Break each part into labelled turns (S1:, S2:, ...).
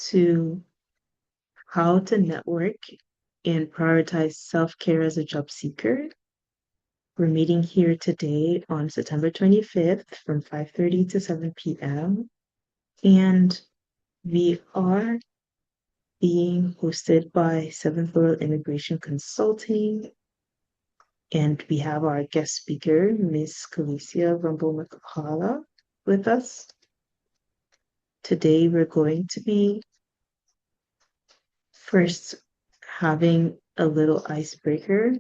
S1: to how to network and prioritize self-care as a job seeker. We're meeting here today on September 25th from 5:30 to 7 p.m. And we are being hosted by Seventh World Immigration Consulting. And we have our guest speaker, Ms. Kalicia Rumble-McCullough, with us. Today, we're going to be first having a little icebreaker,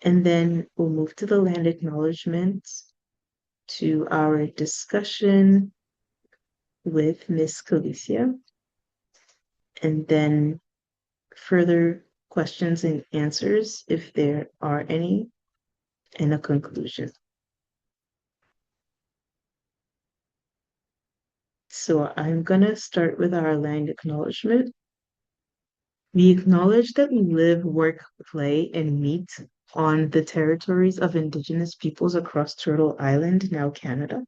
S1: and then we'll move to the land acknowledgements, to our discussion with Ms. Kalicia, and then further questions and answers if there are any, and a conclusion. So I'm gonna start with our land acknowledgement. We acknowledge that we live, work, play, and meet on the territories of Indigenous peoples across Turtle Island, now Canada.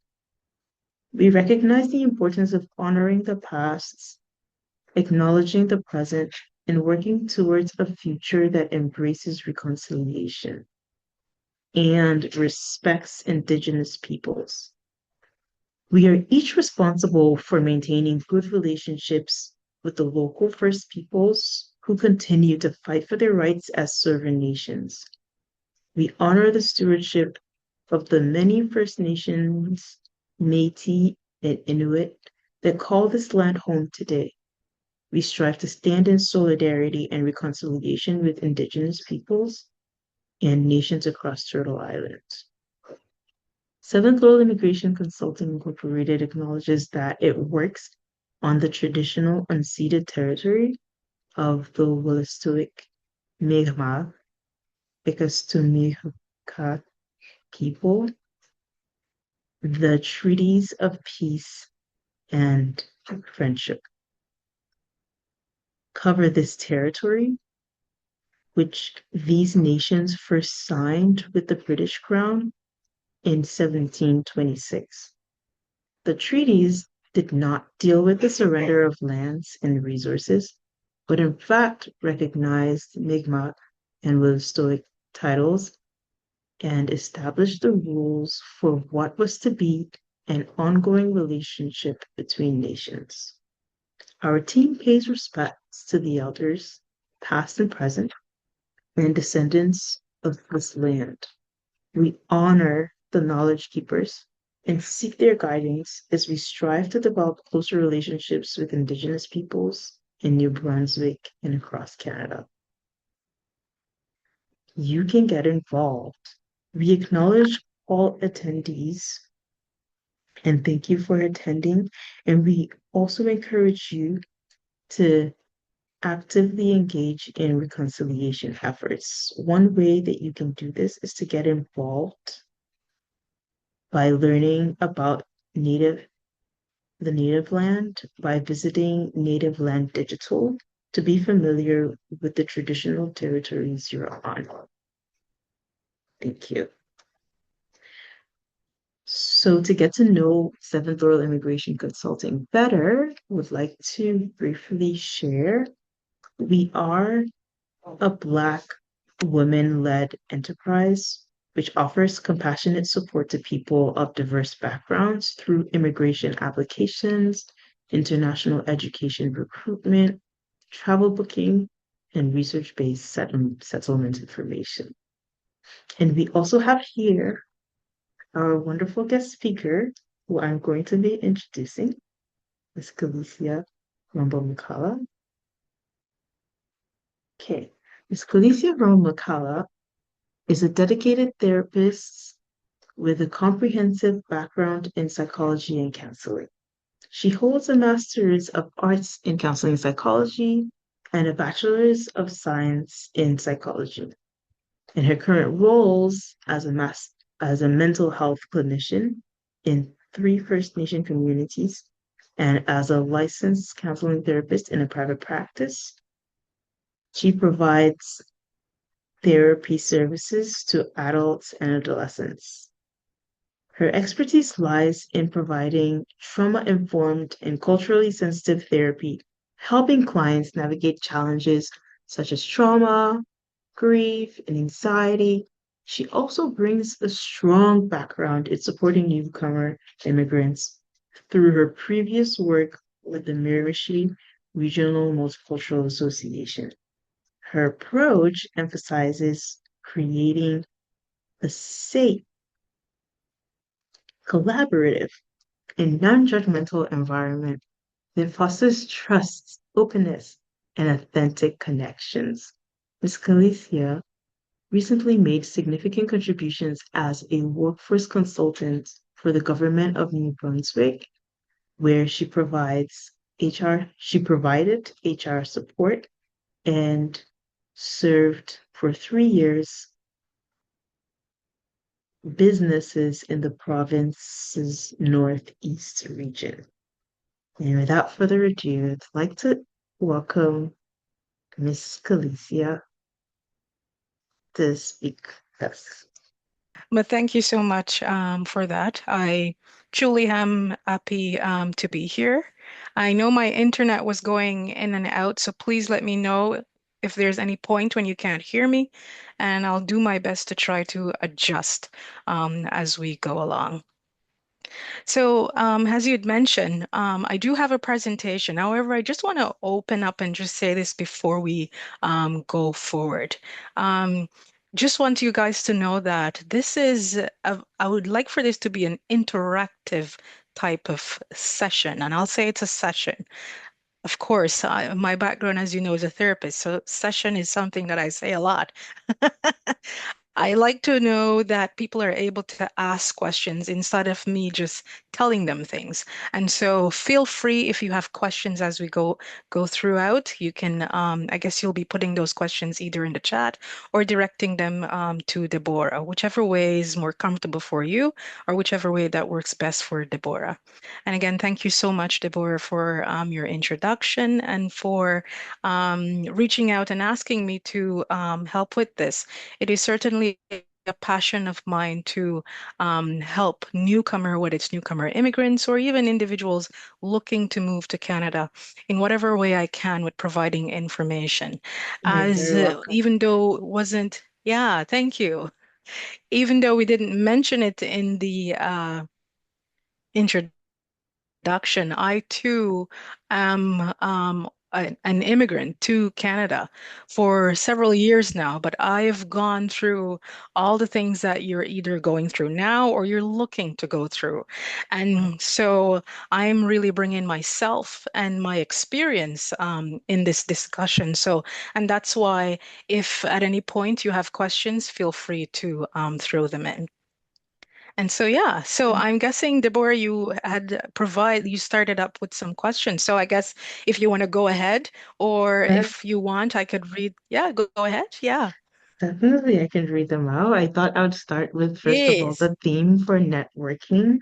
S1: We recognize the importance of honoring the past, acknowledging the present, and working towards a future that embraces reconciliation and respects Indigenous peoples. We are each responsible for maintaining good relationships with the local First Peoples who continue to fight for their rights as sovereign nations. We honor the stewardship of the many First Nations, Métis, and Inuit that call this land home today. We strive to stand in solidarity and reconciliation with Indigenous peoples and nations across Turtle Island. Seventh World Immigration Consulting Incorporated acknowledges that it works on the traditional unceded territory of the Wolastoqey Mi'kmaq, Mi'kmaq people. The treaties of peace and friendship cover this territory, which these nations first signed with the British Crown in 1726. The treaties did not deal with the surrender of lands and resources, but in fact recognized Mi'kmaq and Wolastoqey titles and established the rules for what was to be an ongoing relationship between nations. Our team pays respects to the elders, past and present, and descendants of this land. We honor the knowledge keepers and seek their guidance as we strive to develop closer relationships with Indigenous peoples in New Brunswick and across Canada. You can get involved. We acknowledge all attendees and thank you for attending. And we also encourage you to actively engage in reconciliation efforts. One way that you can do this is to get involved by learning about the native land, by visiting Native Land Digital to be familiar with the traditional territories you're on. Thank you. So to get to know Seventh World Immigration Consulting better, would like to briefly share, we are a Black women-led enterprise which offers compassionate support to people of diverse backgrounds through immigration applications, international education recruitment, travel booking, and research-based settlement information. And we also have here our wonderful guest speaker, who I'm going to be introducing, Ms. Kalicia Rumble-McCullough. Okay, Ms. Kalicia Rumble-McCullough is a dedicated therapist with a comprehensive background in psychology and counseling. She holds a Master's of Arts in Counseling and Psychology and a Bachelor's of Science in Psychology. In her current roles as a mental health clinician in 3 First Nation communities and as a licensed counseling therapist in a private practice, she provides therapy services to adults and adolescents. Her expertise lies in providing trauma-informed and culturally sensitive therapy helping clients navigate challenges such as trauma, grief, and anxiety. She also brings a strong background in supporting newcomer immigrants through her previous work with the Miramichi Regional Multicultural Association. Her approach emphasizes creating a safe, collaborative, and non-judgmental environment that fosters trust, openness, and authentic connections. Ms. Calicia recently made significant contributions as a workforce consultant for the government of New Brunswick, where she provided HR support and served for 3 years businesses in the province's northeast region. And without further ado, I'd like to welcome Miss Calicia to speak with us.
S2: But thank you so much for that. I truly am happy to be here. I know my internet was going in and out, so please let me know if there's any point when you can't hear me, and I'll do my best to try to adjust as we go along. So, as you'd mentioned, I do have a presentation. However, I just want to open up and just say this before we go forward. Um, just want you guys to know that I would like for this to be an interactive type of session, and I'll say it's a session. Of course, my background, as you know, is a therapist, so session is something that I say a lot. I like to know that people are able to ask questions instead of me just telling them things. And so feel free if you have questions as we go throughout. You can, I guess you'll be putting those questions either in the chat or directing them to Deborah, whichever way is more comfortable for you or whichever way that works best for Deborah. And again, thank you so much, Deborah, for your introduction and for reaching out and asking me to help with this. It is certainly a passion of mine to help newcomer, whether it's newcomer immigrants or even individuals looking to move to Canada in whatever way I can with providing information.
S1: You're
S2: As
S1: very welcome.
S2: even though it wasn't, yeah, thank you. Even though we didn't mention it in the introduction, I too am an immigrant to Canada for several years now, but I've gone through all the things that you're either going through now or you're looking to go through. And so I'm really bringing myself and my experience in this discussion. So, and that's why if at any point you have questions, feel free to throw them in. And so, yeah, so I'm guessing, Deborah, you started up with some questions. So I guess if you want to go ahead, or
S1: Uh,
S2: if you want, I could read. Yeah, go ahead. Yeah.
S1: Definitely, I can read them out. I thought I would start with, first of all,
S2: Yes.
S1: the theme for networking.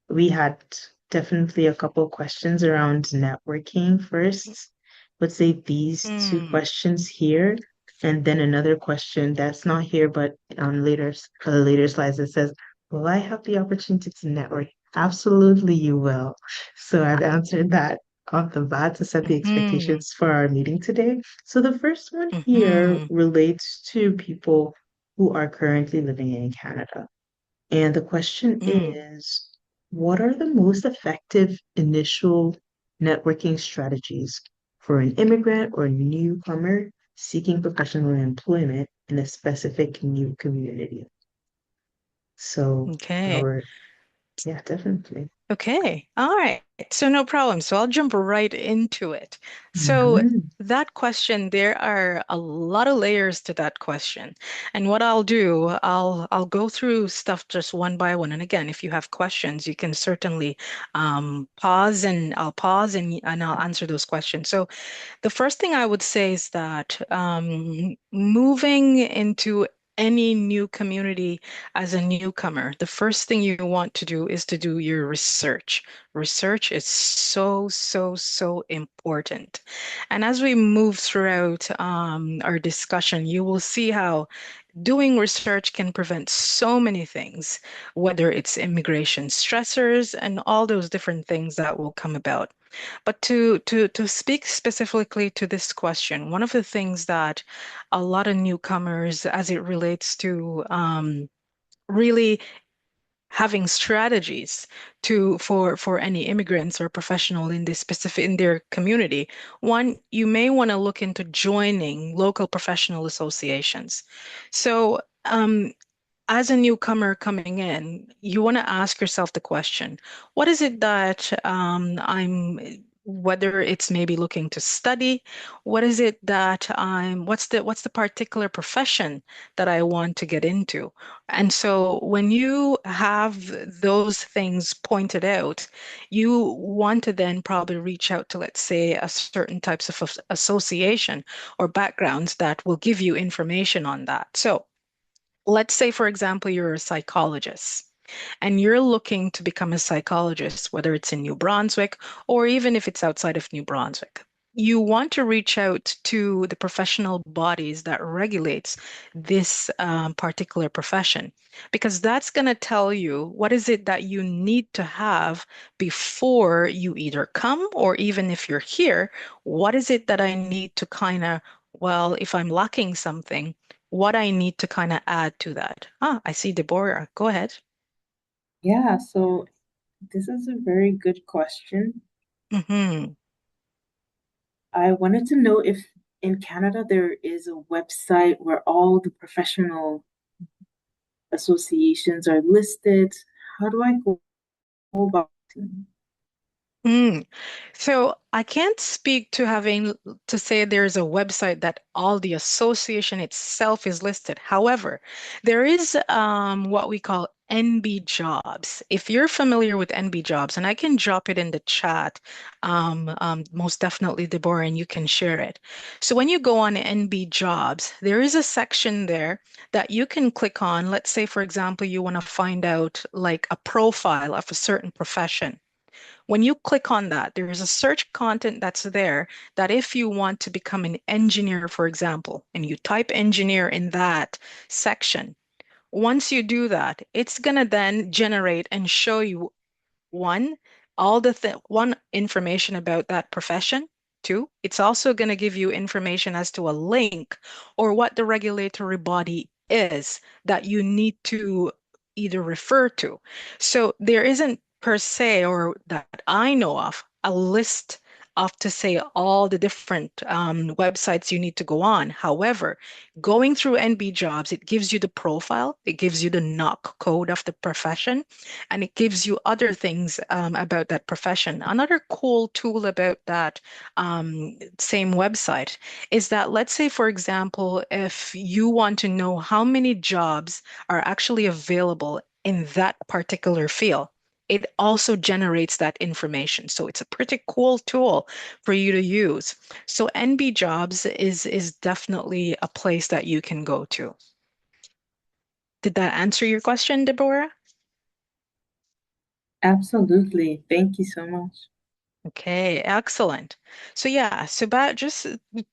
S1: We had definitely a couple questions around networking first. Let's say these two
S2: Mm,
S1: questions here, and then another question that's not here, but on later slides it says, "Will I have the opportunity to network?" Absolutely, you will. So I've answered that off the bat to set the
S2: mm,
S1: expectations for our meeting today. So the first one here
S2: mm,
S1: relates to people who are currently living in Canada. And the question
S2: mm.
S1: is, what are the most effective initial networking strategies for an immigrant or newcomer seeking professional employment in a specific new community? So,
S2: Okay.
S1: our, yeah, definitely.
S2: Okay. All right. So no problem. So I'll jump right into it. So
S1: Mhm.
S2: that question, there are a lot of layers to that question. And what I'll do, I'll go through stuff just one by one. And again, if you have questions, you can certainly pause and I'll pause and I'll answer those questions. So the first thing I would say is that moving into any new community as a newcomer, the first thing you want to do is to do your research. Research is so important. And as we move throughout our discussion, you will see how doing research can prevent so many things, whether it's immigration stressors and all those different things that will come about. But to speak specifically to this question, one of the things that a lot of newcomers, as it relates to really having strategies for any immigrants or professional in this specific in their community, one, you may want to look into joining local professional associations. So as a newcomer coming in, you want to ask yourself the question, what is it that whether it's maybe looking to study, what is it that what's the particular profession that I want to get into? And so when you have those things pointed out, you want to then probably reach out to, let's say, a certain types of association or backgrounds that will give you information on that. So let's say, for example, you're a psychologist and you're looking to become a psychologist, whether it's in New Brunswick or even if it's outside of New Brunswick. You want to reach out to the professional bodies that regulates this particular profession, because that's going to tell you what is it that you need to have before you either come, or even if you're here, what is it that I need to kind of, well, if I'm lacking something, what I need to kind of add to that. Ah, I see Deborah. Go ahead.
S1: Yeah, so this is a very good question.
S2: Hmm.
S1: I wanted to know if in Canada there is a website where all the professional associations are listed. How do I go about it?
S2: Mm. So I can't speak to having to say there's a website that all the association itself is listed. However, there is what we call NB Jobs. If you're familiar with NB Jobs, and I can drop it in the chat, most definitely, Deborah, and you can share it. So when you go on NB Jobs, there is a section there that you can click on. Let's say, for example, you want to find out like a profile of a certain profession. When you click on that, there is a search content that's there that if you want to become an engineer, for example, and you type engineer in that section, once you do that, it's going to then generate and show you one, all the one, information about that profession. Two, it's also going to give you information as to a link or what the regulatory body is that you need to either refer to. So there isn't per se, or that I know of, a list of to say all the different websites you need to go on. However, going through NB Jobs, it gives you the profile, it gives you the knock code of the profession, and it gives you other things about that profession. Another cool tool about that same website is that, let's say, for example, if you want to know how many jobs are actually available in that particular field, it also generates that information. So it's a pretty cool tool for you to use. So NB Jobs is definitely a place that you can go to. Did that answer your question, Deborah?
S1: Absolutely. Thank you so much.
S2: Okay, excellent. So yeah, so about just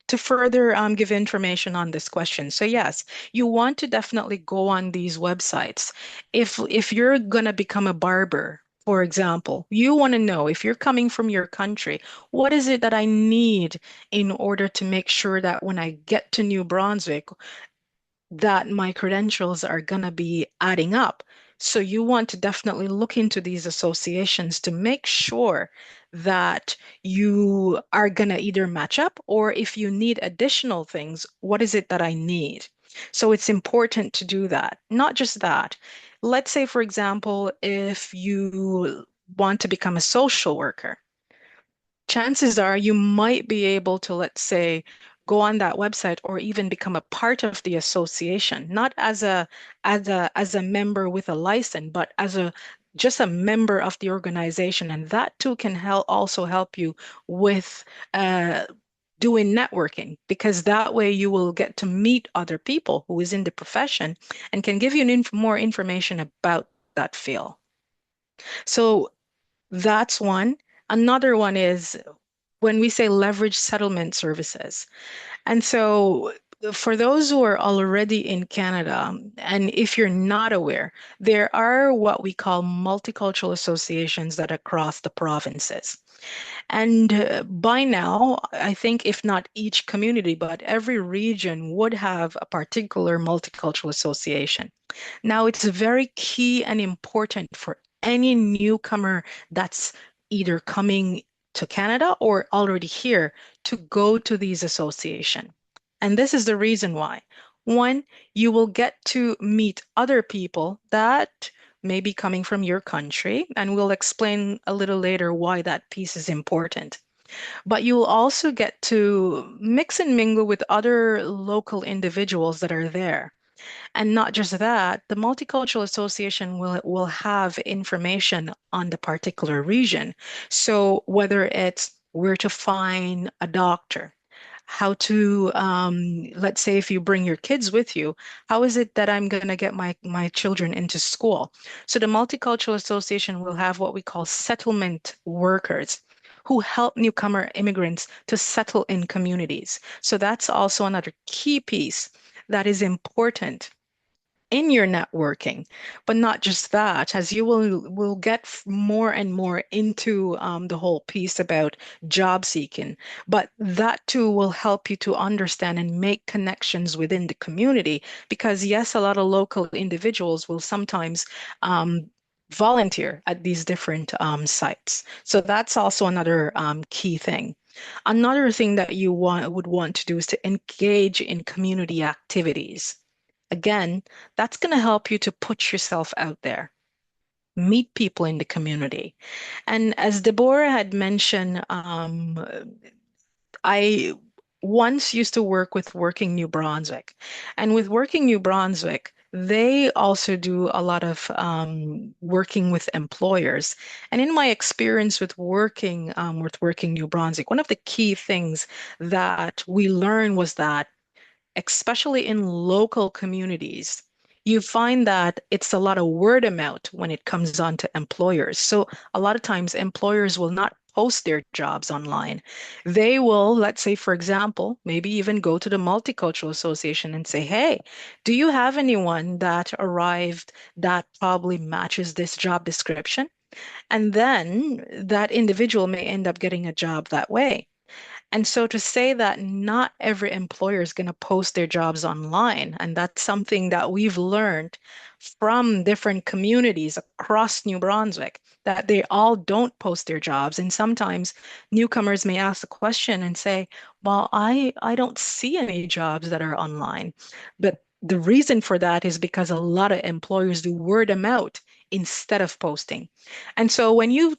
S2: to further give information on this question. So yes, you want to definitely go on these websites. If you're gonna become a barber, for example, you want to know if you're coming from your country, what is it that I need in order to make sure that when I get to New Brunswick, that my credentials are going to be adding up. So you want to definitely look into these associations to make sure that you are going to either match up, or if you need additional things, what is it that I need? So it's important to do that. Not just that. Let's say, for example, if you want to become a social worker, chances are you might be able to, let's say, go on that website or even become a part of the association, not as a member with a license, but as a just a member of the organization. And that too can help you with doing networking, because that way you will get to meet other people who is in the profession and can give you more information about that field. So that's one. Another one is when we say leverage settlement services. And so For those who are already in Canada, and if you're not aware, there are what we call multicultural associations that across the provinces. And by now, I think if not each community, but every region would have a particular multicultural association. Now, it's very key and important for any newcomer that's either coming to Canada or already here to go to these associations. And this is the reason why. One, you will get to meet other people that may be coming from your country, and we'll explain a little later why that piece is important. But you'll also get to mix and mingle with other local individuals that are there. And not just that, the Multicultural Association will have information on the particular region. So whether it's where to find a doctor, how to, let's say if you bring your kids with you, how is it that I'm going to get my children into school? So the Multicultural Association will have what we call settlement workers who help newcomer immigrants to settle in communities. So that's also another key piece that is important in your networking. But not just that, as you will get more and more into the whole piece about job seeking, but that too will help you to understand and make connections within the community. Because yes, a lot of local individuals will sometimes volunteer at these different sites. So that's also another key thing. Another thing that you would want to do is to engage in community activities. Again, that's going to help you to put yourself out there, meet people in the community. And as Deborah had mentioned, I once used to work with Working New Brunswick. And with Working New Brunswick, they also do a lot of working with employers. And in my experience with Working New Brunswick, one of the key things that we learned was that especially in local communities, you find that it's a lot of word of mouth when it comes on to employers. So a lot of times employers will not post their jobs online. They will, let's say, for example, maybe even go to the Multicultural Association and say, hey, do you have anyone that arrived that probably matches this job description? And then that individual may end up getting a job that way. And so to say that not every employer is going to post their jobs online, and that's something that we've learned from different communities across New Brunswick, that they all don't post their jobs. And sometimes newcomers may ask the question and say, well, I don't see any jobs that are online. But the reason for that is because a lot of employers do word of mouth instead of posting. And so when you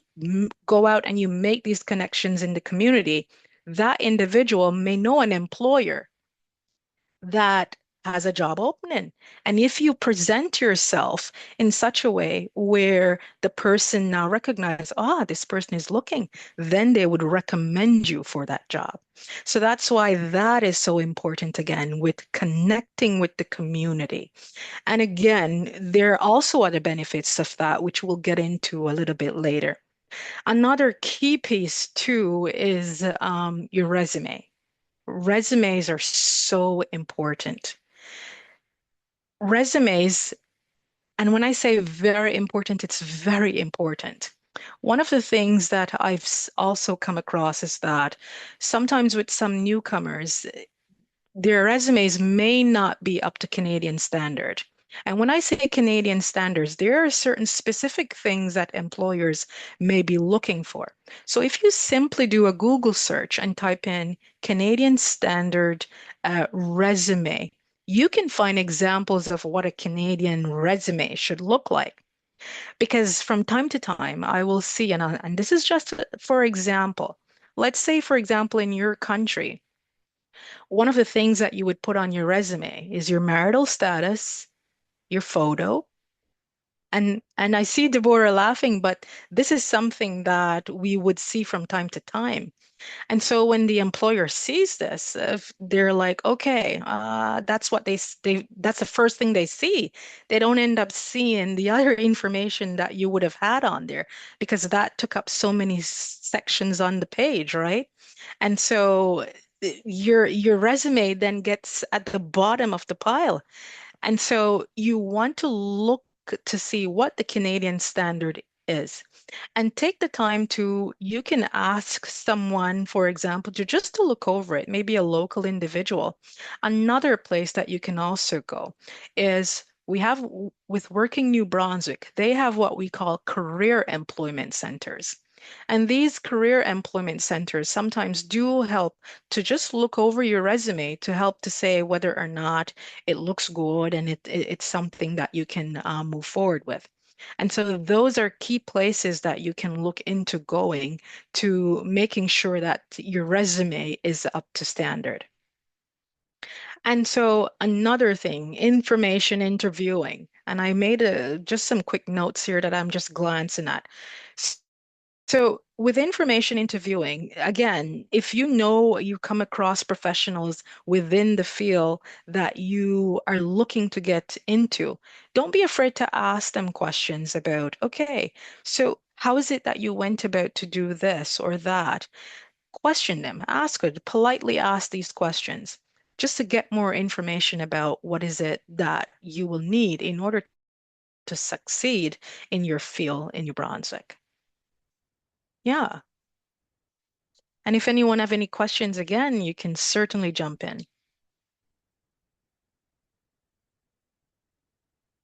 S2: go out and you make these connections in the community, that individual may know an employer that has a job opening. And if you present yourself in such a way where the person now recognizes, this person is looking, then they would recommend you for that job. So that's why that is so important again with connecting with the community. And again, there are also other benefits of that, which we'll get into a little bit later. Another key piece too is your resume. Resumes are so important. Resumes, and when I say very important, it's very important. One of the things that I've also come across is that sometimes with some newcomers, their resumes may not be up to Canadian standard. And when I say Canadian standards, there are certain specific things that employers may be looking for. So if you simply do a Google search and type in Canadian standard resume, you can find examples of what a Canadian resume should look like. Because from time to time, I will see, and this is just for example, let's say, for example, in your country, one of the things that you would put on your resume is your marital status, your photo. And I see Deborah laughing, but this is something that we would see from time to time. And so when the employer sees this, if they're like, okay, that's what that's the first thing they see. They don't end up seeing the other information that you would have had on there because that took up so many sections on the page, right? And so your resume then gets at the bottom of the pile. And so you want to look to see what the Canadian standard is and take the time to, you can ask someone, for example, to just to look over it, maybe a local individual. Another place that you can also go is we have with Working New Brunswick, they have what we call career employment centers. And these career employment centers sometimes do help to just look over your resume to help to say whether or not it looks good and it's something that you can move forward with. And so those are key places that you can look into going to making sure that your resume is up to standard. And so another thing, information interviewing. And I made just some quick notes here that I'm just glancing at. So with information interviewing, again, if you know you come across professionals within the field that you are looking to get into, don't be afraid to ask them questions about, okay, so how is it that you went about to do this or that? Question them, ask it, politely ask these questions just to get more information about what is it that you will need in order to succeed in your field in New Brunswick. Yeah. And if anyone have any questions again, you can certainly jump in.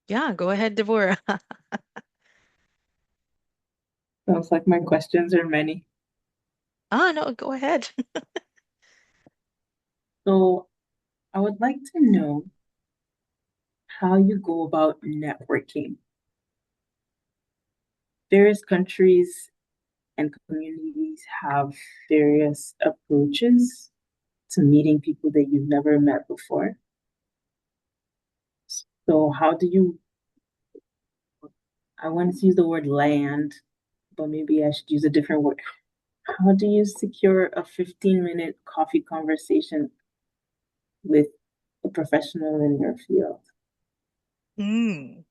S2: Yeah, go ahead, Devorah.
S3: Sounds like my questions are many.
S2: No, go ahead.
S3: So I would like to know how you go about networking. Various countries and communities have various approaches to meeting people that you've never met before. So how do you, I want to use the word land, but maybe I should use a different word. How do you secure a 15-minute coffee conversation with a professional in your field?
S2: Mm.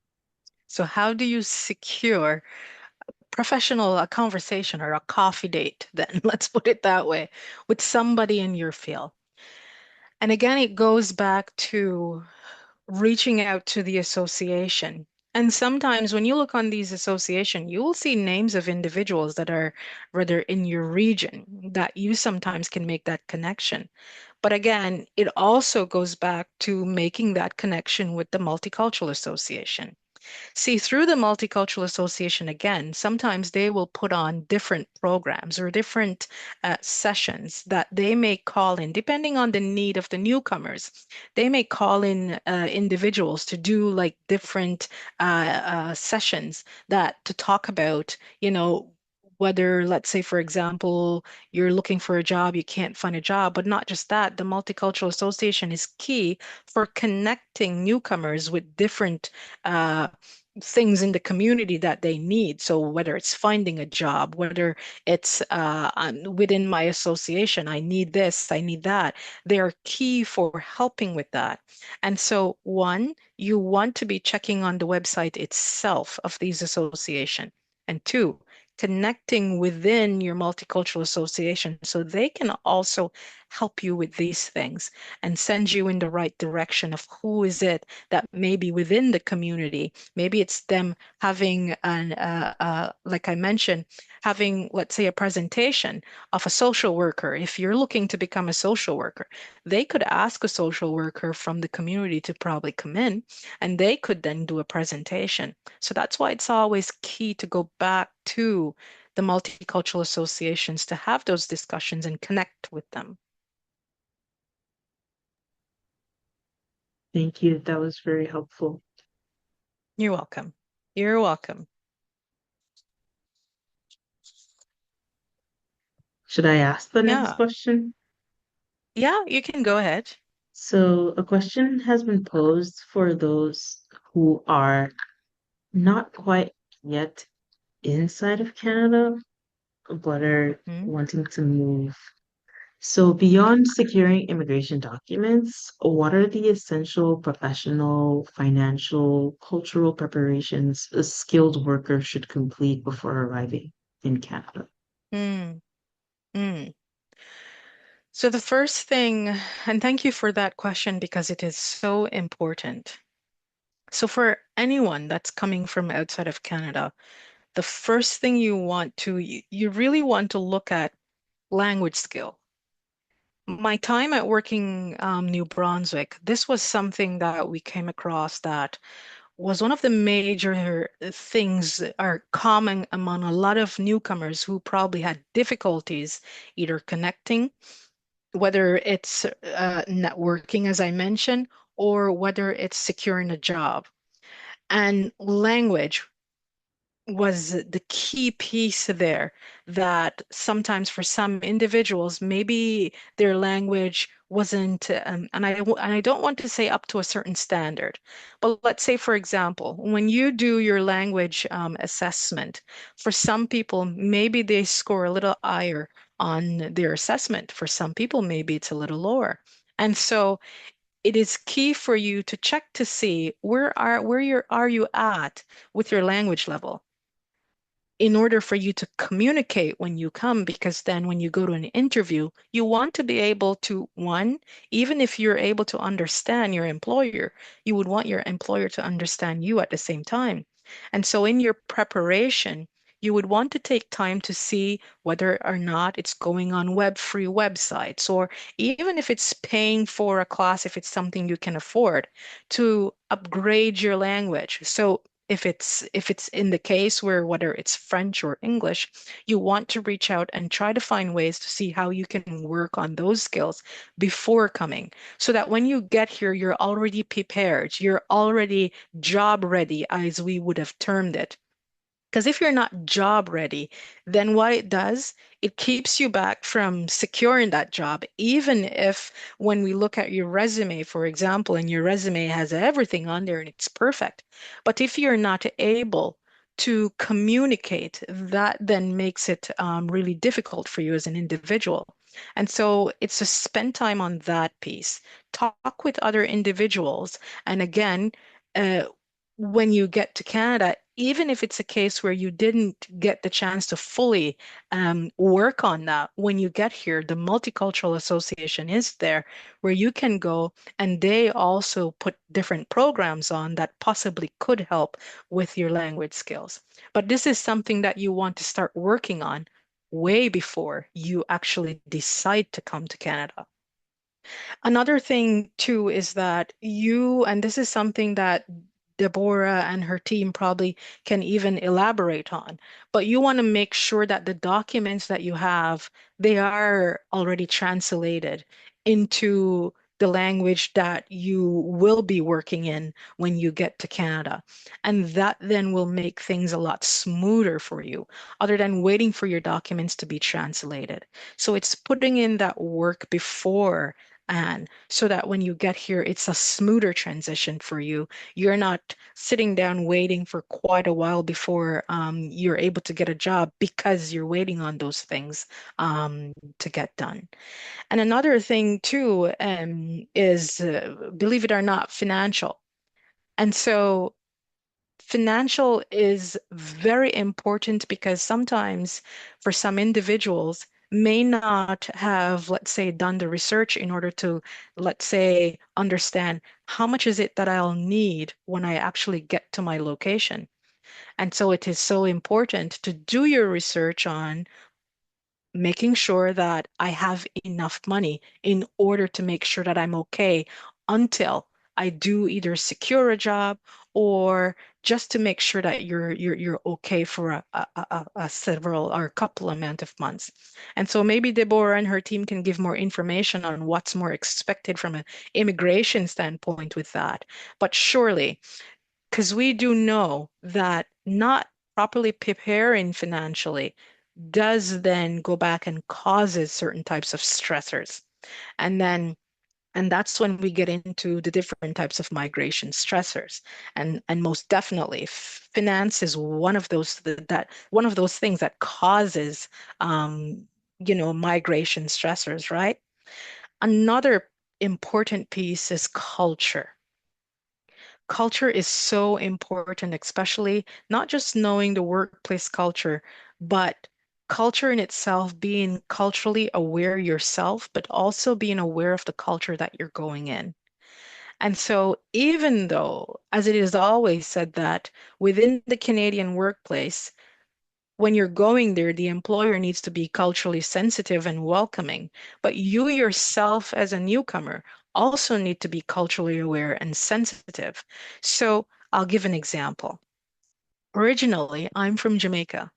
S2: So how do you secure professional a conversation or a coffee date then? Let's put it that way, with somebody in your field. And again, it goes back to reaching out to the association. And sometimes when you look on these association, you will see names of individuals that are rather in your region that you sometimes can make that connection. But again, it also goes back to making that connection with the Multicultural Association. See, through the Multicultural Association, again, sometimes they will put on different programs or different sessions that they may call in, depending on the need of the newcomers. They may call in individuals to do like different sessions that to talk about, whether, let's say, for example, you're looking for a job, you can't find a job, but not just that, the Multicultural Association is key for connecting newcomers with different things in the community that they need. So whether it's finding a job, whether it's within my association, I need this, I need that. They are key for helping with that. And so one, you want to be checking on the website itself of these association. And two, connecting within your multicultural association so they can also help you with these things and send you in the right direction of who is it that may be within the community. Maybe it's them having like I mentioned, having, let's say, a presentation of a social worker. If you're looking to become a social worker, they could ask a social worker from the community to probably come in and they could then do a presentation. So that's why it's always key to go back to the multicultural associations to have those discussions and connect with them.
S1: Thank you. That was very helpful.
S2: You're welcome. You're welcome.
S1: Should I ask the next
S2: Yeah.
S1: question?
S2: Yeah, you can go ahead.
S1: So, a question has been posed for those who are not quite yet inside of Canada, but are
S2: Mhm.
S1: wanting to move. So, beyond securing immigration documents, what are the essential professional, financial, cultural preparations a skilled worker should complete before arriving in Canada?
S2: Mm, mm. So the first thing, and thank you for that question because it is so important. So for anyone that's coming from outside of Canada, the first thing you really want to look at language skill. My time at working New Brunswick, this was something that we came across that was one of the major things that are common among a lot of newcomers who probably had difficulties either connecting, whether it's networking, as I mentioned, or whether it's securing a job. And language was the key piece there that sometimes for some individuals, maybe their language wasn't, and I don't want to say up to a certain standard, but let's say, for example, when you do your language assessment, for some people, maybe they score a little higher on their assessment. For some people, maybe it's a little lower. And so it is key for you to check to see are you at with your language level in order for you to communicate when you come, because then when you go to an interview, you want to be able to, one, even if you're able to understand your employer, you would want your employer to understand you at the same time. And so in your preparation, you would want to take time to see whether or not it's going on web-free websites, or even if it's paying for a class, if it's something you can afford, to upgrade your language. So if it's in the case where whether it's French or English, you want to reach out and try to find ways to see how you can work on those skills before coming, so that when you get here, you're already prepared, you're already job ready, as we would have termed it. Because if you're not job ready, then what it does, it keeps you back from securing that job. Even if when we look at your resume, for example, and your resume has everything on there and it's perfect, but if you're not able to communicate, that then makes it really difficult for you as an individual. And so it's to spend time on that piece, talk with other individuals. And again, uh, when you get to Canada, even if it's a case where you didn't get the chance to fully work on that, when you get here, the Multicultural Association is there where you can go, and they also put different programs on that possibly could help with your language skills. But this is something that you want to start working on way before you actually decide to come to Canada. Another thing too is that and this is something that Deborah and her team probably can even elaborate on, but you want to make sure that the documents that you have, they are already translated into the language that you will be working in when you get to Canada. And that then will make things a lot smoother for you, other than waiting for your documents to be translated. So it's putting in that work before, and so that when you get here, it's a smoother transition for you. You're not sitting down waiting for quite a while before you're able to get a job because you're waiting on those things to get done. And another thing too is, believe it or not, financial. And so financial is very important because sometimes for some individuals may not have, let's say, done the research in order to, let's say, understand how much is it that I'll need when I actually get to my location. And so it is so important to do your research on making sure that I have enough money in order to make sure that I'm okay until I do either secure a job, or just to make sure that you're okay for a several or a couple amount of months. And so maybe Deborah and her team can give more information on what's more expected from an immigration standpoint with that. But surely, because we do know that not properly preparing financially does then go back and causes certain types of stressors. And then and that's when we get into the different types of migration stressors. And most definitely finance is one of those that one of those things that causes migration stressors, right? Another important piece is culture. Culture is so important, especially not just knowing the workplace culture, but culture in itself, being culturally aware yourself, but also being aware of the culture that you're going in. And so, even though, as it is always said, that within the Canadian workplace, when you're going there, the employer needs to be culturally sensitive and welcoming, but you yourself as a newcomer also need to be culturally aware and sensitive. So, I'll give an example. Originally, I'm from Jamaica.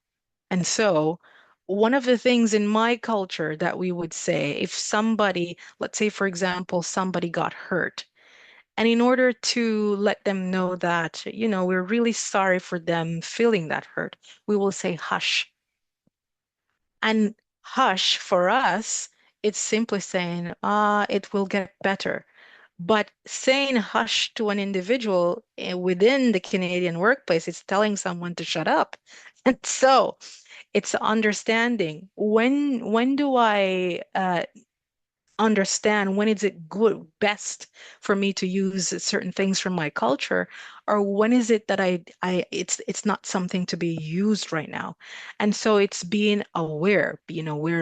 S2: And so, one of the things in my culture that we would say, if somebody, let's say, for example, somebody got hurt, and in order to let them know that, we're really sorry for them feeling that hurt, we will say hush. And hush for us, it's simply saying, it will get better. But saying hush to an individual within the Canadian workplace, it's telling someone to shut up. And so it's understanding when do I understand when is it good best for me to use certain things from my culture, or when is it that it's not something to be used right now. And so it's being aware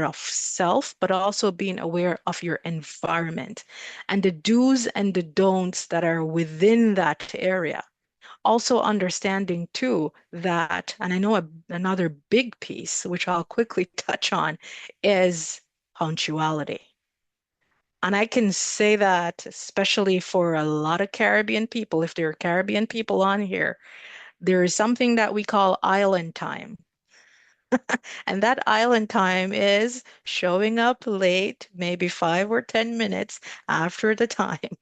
S2: of self, but also being aware of your environment and the do's and the don'ts that are within that area. Also understanding too that, and I know another big piece which I'll quickly touch on, is punctuality. And I can say that especially for a lot of Caribbean people, if there are Caribbean people on here, there is something that we call island time. And that island time is showing up late, maybe 5 or 10 minutes after the time.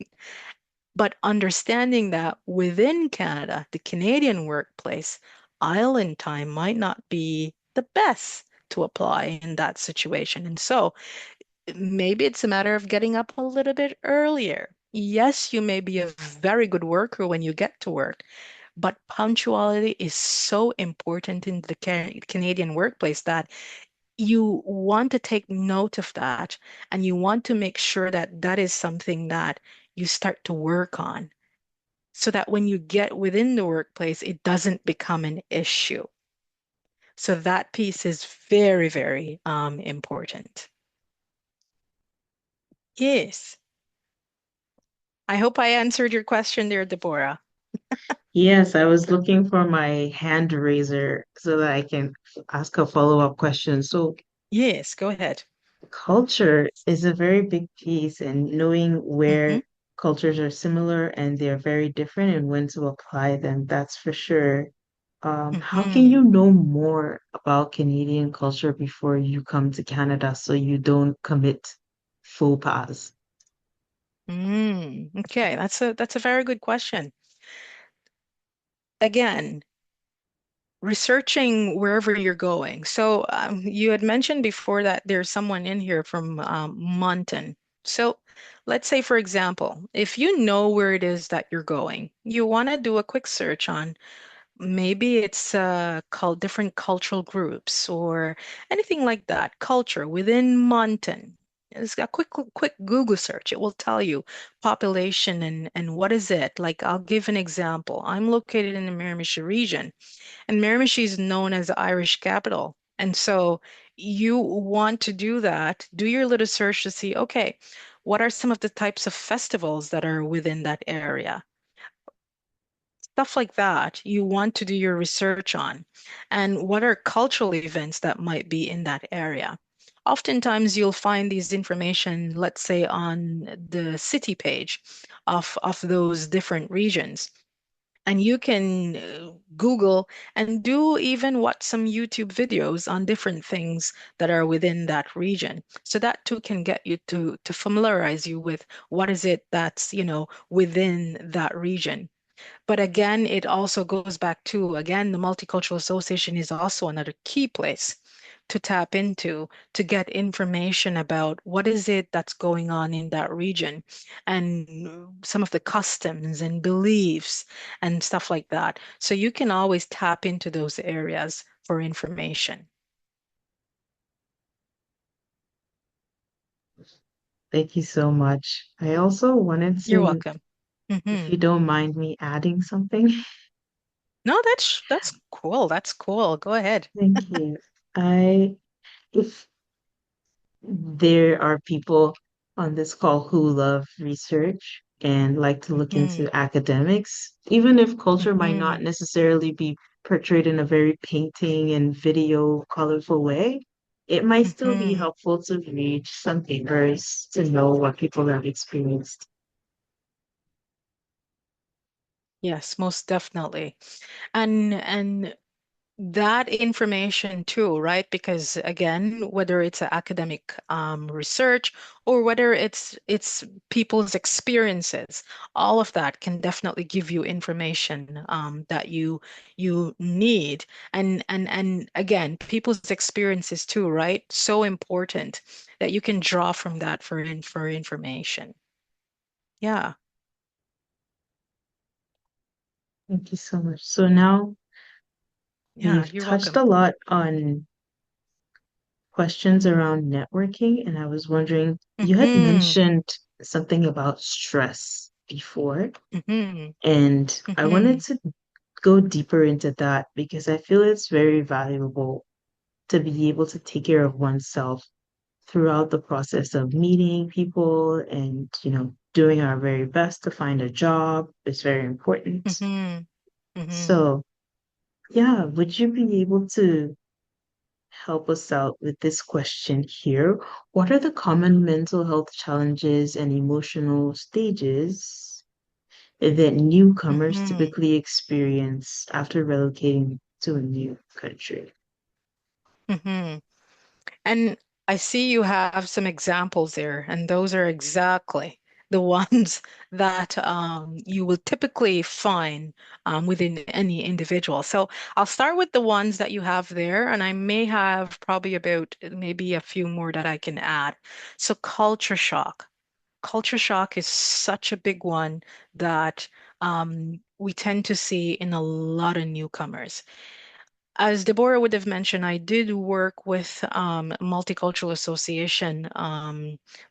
S2: But understanding that within Canada, the Canadian workplace, island time might not be the best to apply in that situation. And so maybe it's a matter of getting up a little bit earlier. Yes, you may be a very good worker when you get to work, but punctuality is so important in the Canadian workplace that you want to take note of that, and you want to make sure that that is something that you start to work on so that when you get within the workplace, it doesn't become an issue. So that piece is very, very important. Yes. I hope I answered your question there, Deborah.
S1: Yes, I was looking for my hand raiser so that I can ask a follow-up question. So,
S2: Yes, go ahead.
S1: culture is a very big piece, and knowing
S2: Hmm.
S1: where cultures are similar and they're very different and when to apply them, that's for sure. How can
S2: Hmm.
S1: you know more about Canadian culture before you come to Canada so you don't commit faux pas?
S2: Okay, that's a very good question. Again, researching wherever you're going. So you had mentioned before that there's someone in here from Moncton. So let's say, for example, if you know where it is that you're going, you want to do a quick search on maybe it's called different cultural groups or anything like that. Culture within Moncton. It's a quick Google search. It will tell you population and what is it. Like I'll give an example. I'm located in the Miramichi region, and Miramichi is known as the Irish capital. And so you want to do that, do your little search to see, okay, what are some of the types of festivals that are within that area? Stuff like that you want to do your research on. And what are cultural events that might be in that area? Oftentimes you'll find these information, let's say, on the city page of those different regions. And you can Google and do even watch some YouTube videos on different things that are within that region. So that too can get you to familiarize you with what is it that's, within that region. But again, it also goes back to, again, the Multicultural Association is also another key place to tap into to get information about what is it that's going on in that region and some of the customs and beliefs and stuff like that. So you can always tap into those areas for information.
S1: Thank you so much. I also wanted
S2: You're
S1: to,
S2: welcome.
S1: if
S2: Hmm.
S1: you don't mind me adding something.
S2: No, that's cool. That's cool. Go ahead.
S1: Thank you. I if there are people on this call who love research and like to look
S2: Mm-hmm.
S1: into academics, even if culture might
S2: Mm-hmm.
S1: not necessarily be portrayed in a very painting and video colorful way, it might still be
S2: Mm-hmm.
S1: helpful to read some papers to know what people have experienced.
S2: Yes, most definitely. And that information too, right? Because again, whether it's academic research or whether it's people's experiences, all of that can definitely give you information that you need. And again, people's experiences too, right? So important that you can draw from that for information. Yeah.
S1: Thank you so much. So now
S2: Yeah,
S1: we've
S2: you're
S1: touched
S2: welcome.
S1: a lot on questions around networking, and I was wondering, you had
S2: Mm-hmm.
S1: mentioned something about stress before,
S2: Mm-hmm.
S1: and I wanted
S2: Mm-hmm.
S1: to go deeper into that because I feel it's very valuable to be able to take care of oneself throughout the process of meeting people and, doing our very best to find a job is very important.
S2: Mm-hmm. Mm-hmm.
S1: So, yeah, would you be able to help us out with this question here? What are the common mental health challenges and emotional stages that newcomers
S2: Mm-hmm.
S1: typically experience after relocating to a new country?
S2: Mm-hmm. And I see you have some examples there, and those are exactly the ones that you will typically find within any individual. So I'll start with the ones that you have there, and I may have probably about maybe a few more that I can add. So culture shock. Culture shock is such a big one that we tend to see in a lot of newcomers. As Deborah would have mentioned, I did work with Multicultural Association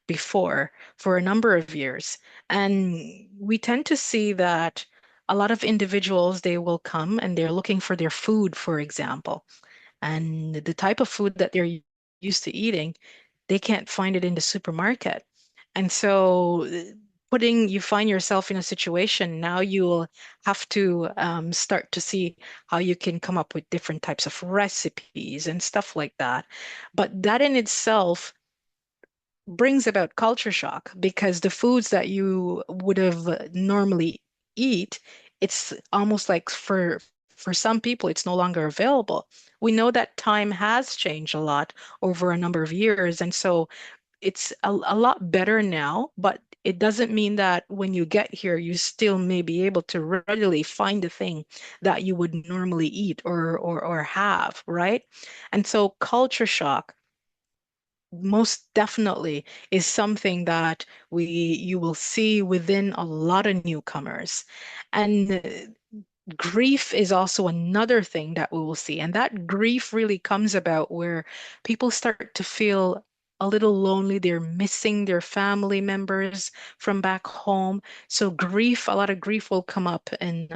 S2: before for a number of years. And we tend to see that a lot of individuals, they will come and they're looking for their food, for example. And the type of food that they're used to eating, they can't find it in the supermarket. And so you find yourself in a situation now you'll have to start to see how you can come up with different types of recipes and stuff like that. But that in itself brings about culture shock because the foods that you would have normally eat, it's almost like for some people it's no longer available. We know that time has changed a lot over a number of years, and so it's a lot better now, but it doesn't mean that when you get here, you still may be able to readily find the thing that you would normally eat or have, right? And so culture shock most definitely is something that you will see within a lot of newcomers. And grief is also another thing that we will see. And that grief really comes about where people start to feel a little lonely. They're missing their family members from back home. So grief, a lot of grief will come up in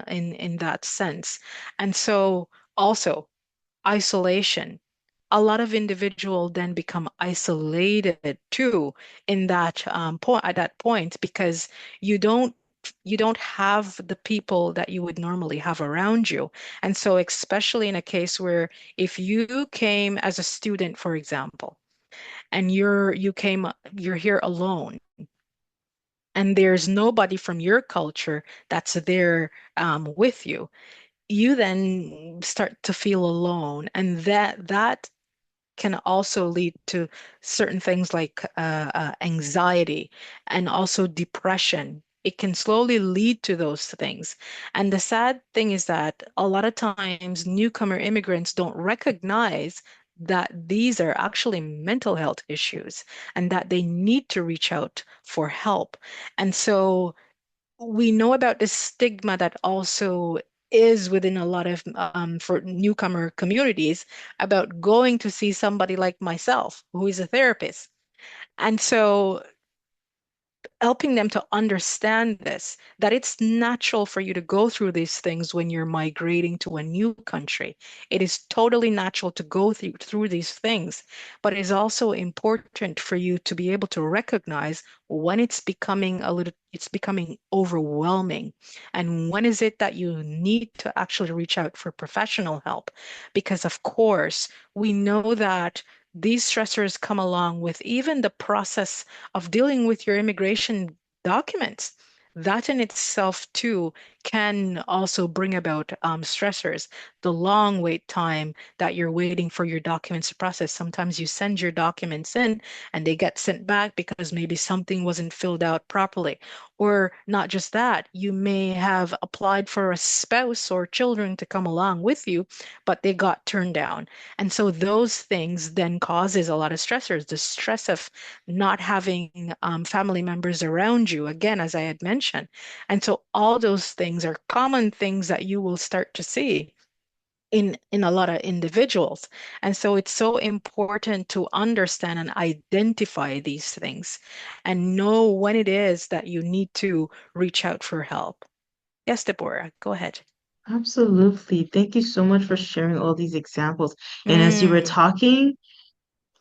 S2: that sense. And so also isolation. A lot of individual then become isolated too in that point at that point because you don't you don't have the people that you would normally have around you. And so especially in a case where if you came as a student, for example, and you're here alone and there's nobody from your culture that's there with you, you then start to feel alone, and that can also lead to certain things like anxiety and also depression. It can slowly lead to those things. And the sad thing is that a lot of times newcomer immigrants don't recognize that these are actually mental health issues and that they need to reach out for help. And so we know about the stigma that also is within a lot of for newcomer communities about going to see somebody like myself who is a therapist. And so helping them to understand this, that it's natural for you to go through these things when you're migrating to a new country. It is totally natural to go through these things, but it is also important for you to be able to recognize when it's becoming overwhelming. And when is it that you need to actually reach out for professional help? Because of course, we know that these stressors come along with even the process of dealing with your immigration documents. That in itself, too, can also bring about stressors. The long wait time that you're waiting for your documents to process. Sometimes you send your documents in and they get sent back because maybe something wasn't filled out properly. Or not just that, you may have applied for a spouse or children to come along with you, but they got turned down. And so those things then causes a lot of stressors. The stress of not having family members around you, again, as I had mentioned. And so all those things are common things that you will start to see in a lot of individuals. And so it's so important to understand and identify these things and know when it is that you need to reach out for help. Yes, Deborah, go ahead.
S1: Absolutely. Thank you so much for sharing all these examples. And as you were
S2: Mm,
S1: talking,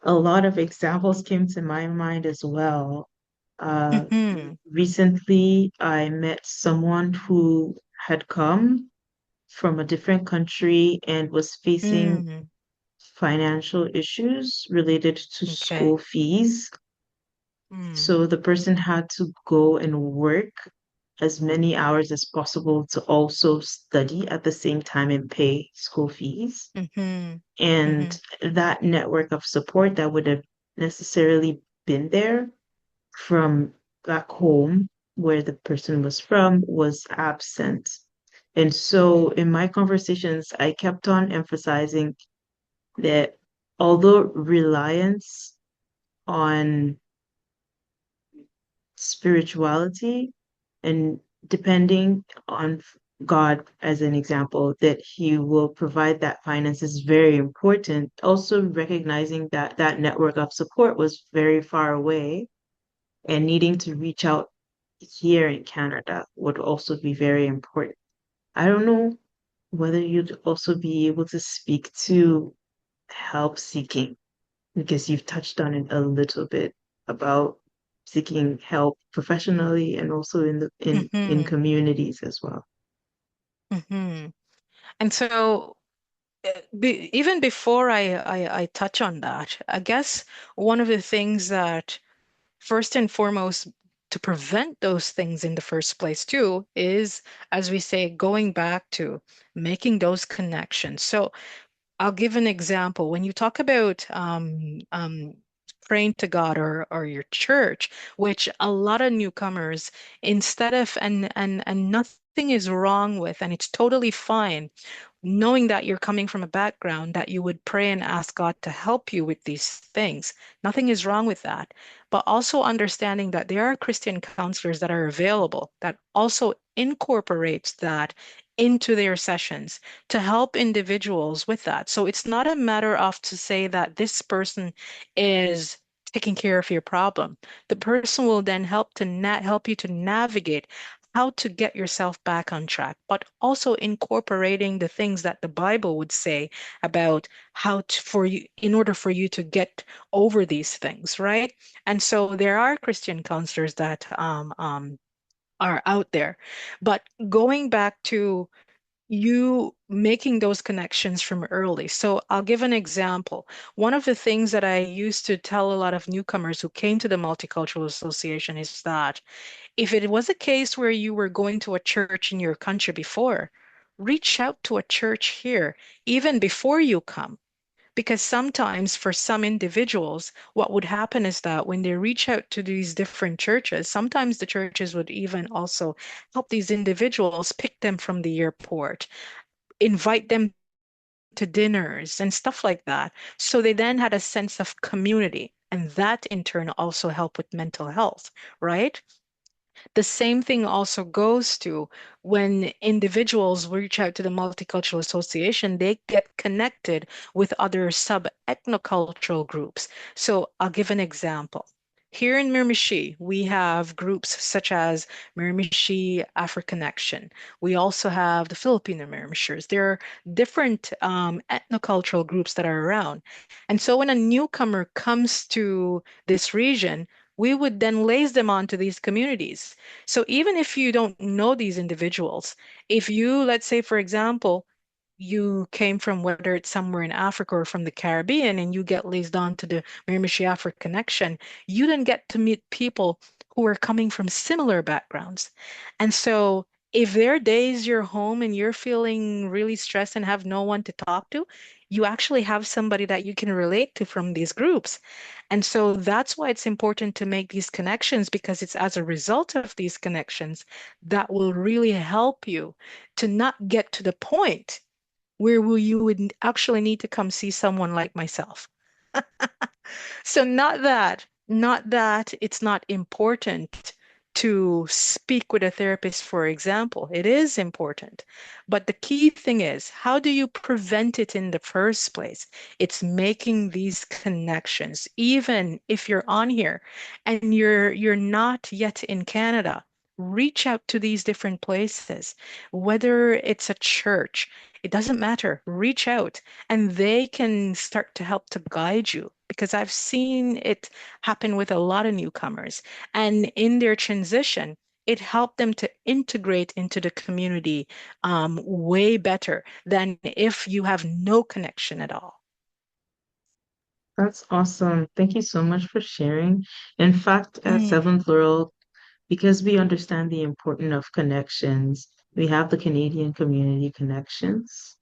S1: a lot of examples came to my mind as well. Uh,
S2: mm-hmm,
S1: Recently, I met someone who had come from a different country and was facing
S2: mm,
S1: financial issues related to
S2: okay.
S1: school fees.
S2: Mm,
S1: So the person had to go and work as many hours as possible to also study at the same time and pay school fees.
S2: mm-hmm, mm-hmm,
S1: And that network of support that would have necessarily been there from back home where the person was from was absent. And so in my conversations, I kept on emphasizing that although reliance on spirituality and depending on God as an example, that He will provide that finance is very important. Also recognizing that that network of support was very far away and needing to reach out here in Canada would also be very important. I don't know whether you'd also be able to speak to help seeking because you've touched on it a little bit about seeking help professionally and also in the in
S2: mm-hmm,
S1: communities as well.
S2: mm-hmm. And so even before I touch on that, I guess one of the things that first and foremost to prevent those things in the first place too is, as we say, going back to making those connections. So I'll give an example. When you talk about praying to God or your church, which a lot of newcomers, instead of and nothing is wrong with, and it's totally fine knowing that you're coming from a background that you would pray and ask God to help you with these things. Nothing is wrong with that. But also understanding that there are Christian counselors that are available that also incorporates that into their sessions to help individuals with that. So it's not a matter of to say that this person is taking care of your problem. The person will then help you to navigate how to get yourself back on track, but also incorporating the things that the Bible would say about how to, for you, in order for you to get over these things, right? And so there are Christian counselors that are out there. But going back to you making those connections from early. So I'll give an example. One of the things that I used to tell a lot of newcomers who came to the Multicultural Association is that if it was a case where you were going to a church in your country before, reach out to a church here even before you come. Because sometimes for some individuals, what would happen is that when they reach out to these different churches, sometimes the churches would even also help these individuals pick them from the airport, invite them to dinners and stuff like that. So they then had a sense of community, and that in turn also helped with mental health, right? The same thing also goes to when individuals reach out to the Multicultural Association, they get connected with other sub-ethnocultural groups. So I'll give an example. Here in Miramichi, we have groups such as Miramichi Afro-Connection. We also have the Filipino Miramichers. There are different ethnocultural groups that are around. And so when a newcomer comes to this region, we would then lace them onto these communities. So even if you don't know these individuals, if you, let's say, for example, you came from whether it's somewhere in Africa or from the Caribbean and you get laced on to the Miramichi Africa Connection, you then get to meet people who are coming from similar backgrounds. And so if there are days you're home and you're feeling really stressed and have no one to talk to, you actually have somebody that you can relate to from these groups. And so that's why it's important to make these connections because it's as a result of these connections that will really help you to not get to the point where you would actually need to come see someone like myself. So not that it's not important to speak with a therapist, for example. It is important. But the key thing is, how do you prevent it in the first place? It's making these connections, even if you're on here and you're not yet in Canada. Reach out to these different places, whether it's a church, it doesn't matter. Reach out and they can start to help to guide you because I've seen it happen with a lot of newcomers. And in their transition, it helped them to integrate into the community way better than if you have no connection at all.
S1: That's awesome. Thank you so much for sharing. In fact, at
S2: Mm,
S1: Seventh Laurel, because we understand the importance of connections, we have the Canadian Community Connections.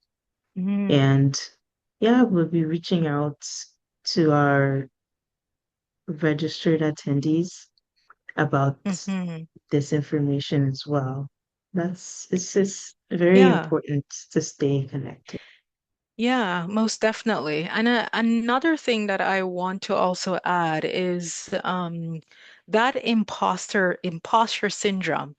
S2: mm,
S1: And yeah, we'll be reaching out to our registered attendees about
S2: mhm.
S1: this information as well. It's just very
S2: Yeah.
S1: important to stay connected.
S2: Yeah, most definitely. And another thing that I want to also add is that imposter syndrome.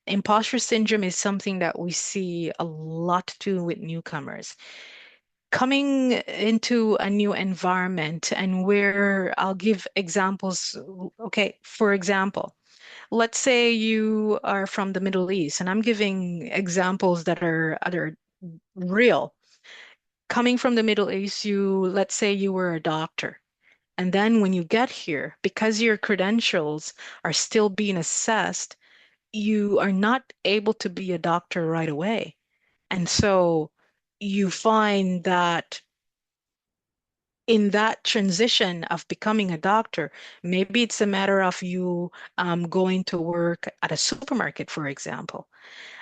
S2: Imposter syndrome is something that we see a lot too with newcomers. Coming into a new environment and where I'll give examples. Okay, for example, let's say you are from the Middle East, and I'm giving examples that are real. Coming from the Middle East, let's say you were a doctor. And then when you get here, because your credentials are still being assessed, you are not able to be a doctor right away. And so you find that in that transition of becoming a doctor, maybe it's a matter of you going to work at a supermarket, for example.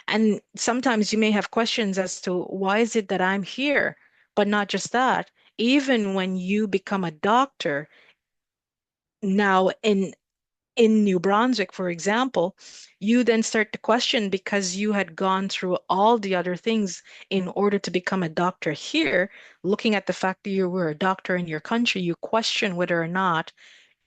S2: And sometimes you may have questions as to why is it that I'm here? But not just that, even when you become a doctor now in New Brunswick, for example, you then start to question because you had gone through all the other things in order to become a doctor here, looking at the fact that you were a doctor in your country, you question whether or not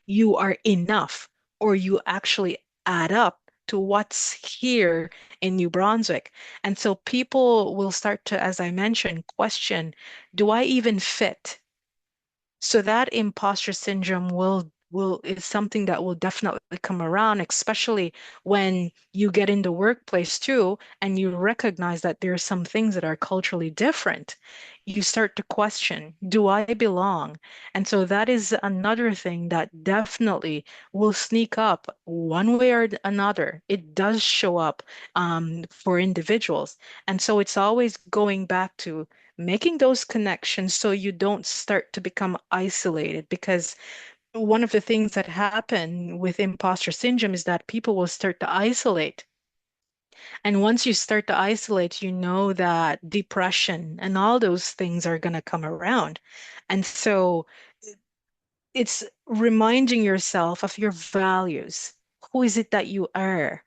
S2: you are enough or you actually add up to what's here in New Brunswick. And so people will start to, as I mentioned, question, do I even fit? So that imposter syndrome will is something that will definitely come around, especially when you get in the workplace too, and you recognize that there are some things that are culturally different. You start to question, do I belong? And so that is another thing that definitely will sneak up one way or another. It does show up for individuals. And so it's always going back to making those connections so you don't start to become isolated because one of the things that happen with imposter syndrome is that people will start to isolate. And once you start to isolate, you know that depression and all those things are going to come around. And so it's reminding yourself of your values. Who is it that you are?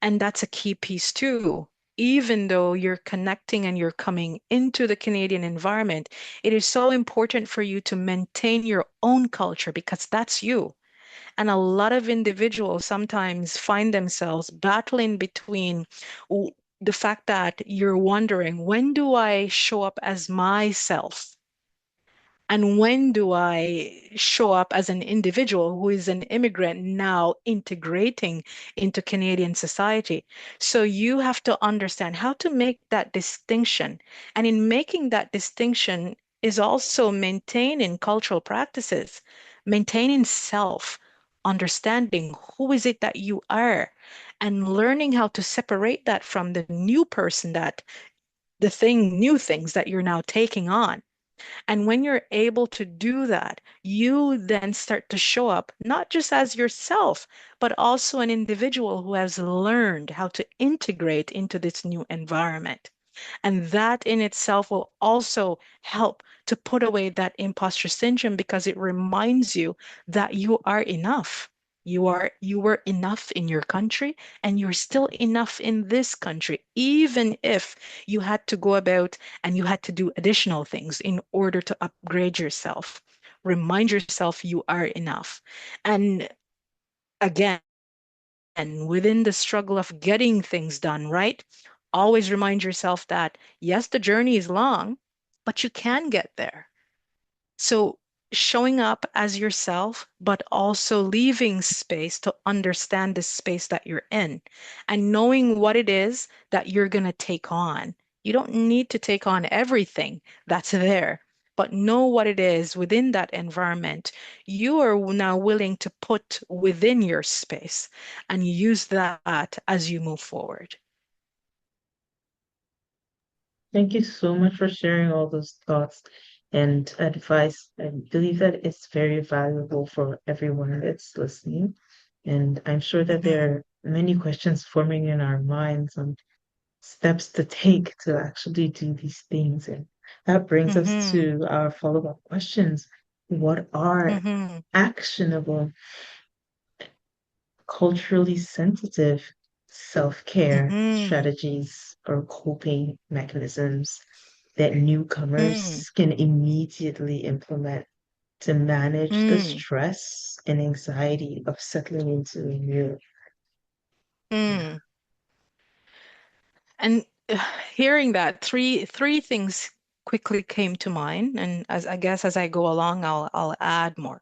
S2: And that's a key piece too. Even though you're connecting and you're coming into the Canadian environment, it is so important for you to maintain your own culture because that's you. And a lot of individuals sometimes find themselves battling between the fact that you're wondering, when do I show up as myself? And when do I show up as an individual who is an immigrant now integrating into Canadian society? So you have to understand how to make that distinction. And in making that distinction is also maintaining cultural practices, maintaining self, understanding who is it that you are, and learning how to separate that from the new person that new things that you're now taking on. And when you're able to do that, you then start to show up not just as yourself, but also an individual who has learned how to integrate into this new environment. And that in itself will also help to put away that imposter syndrome because it reminds you that you are enough. You were enough in your country and you're still enough in this country, even if you had to go about and you had to do additional things in order to upgrade yourself. Remind yourself you are enough. And again, within the struggle of getting things done, right? Always remind yourself that yes, the journey is long, but you can get there. So showing up as yourself, but also leaving space to understand the space that you're in and knowing what it is that you're going to take on. You don't need to take on everything that's there, but know what it is within that environment you are now willing to put within your space and use that as you move forward.
S1: Thank you so much for sharing all those thoughts and advice. I believe that it's very valuable for everyone that's listening. And I'm sure that
S2: Mhm,
S1: there are many questions forming in our minds on steps to take to actually do these things. And that brings us
S2: mhm,
S1: to our follow-up questions. What are
S2: mhm,
S1: actionable, culturally sensitive self-care
S2: mhm,
S1: strategies or coping mechanisms that
S2: mhm,
S1: newcomers can immediately implement to manage the
S2: mhm,
S1: stress and anxiety of settling into a new? Yeah.
S2: mhm. And hearing that, three things quickly came to mind, and as I guess as I go along, I'll add more.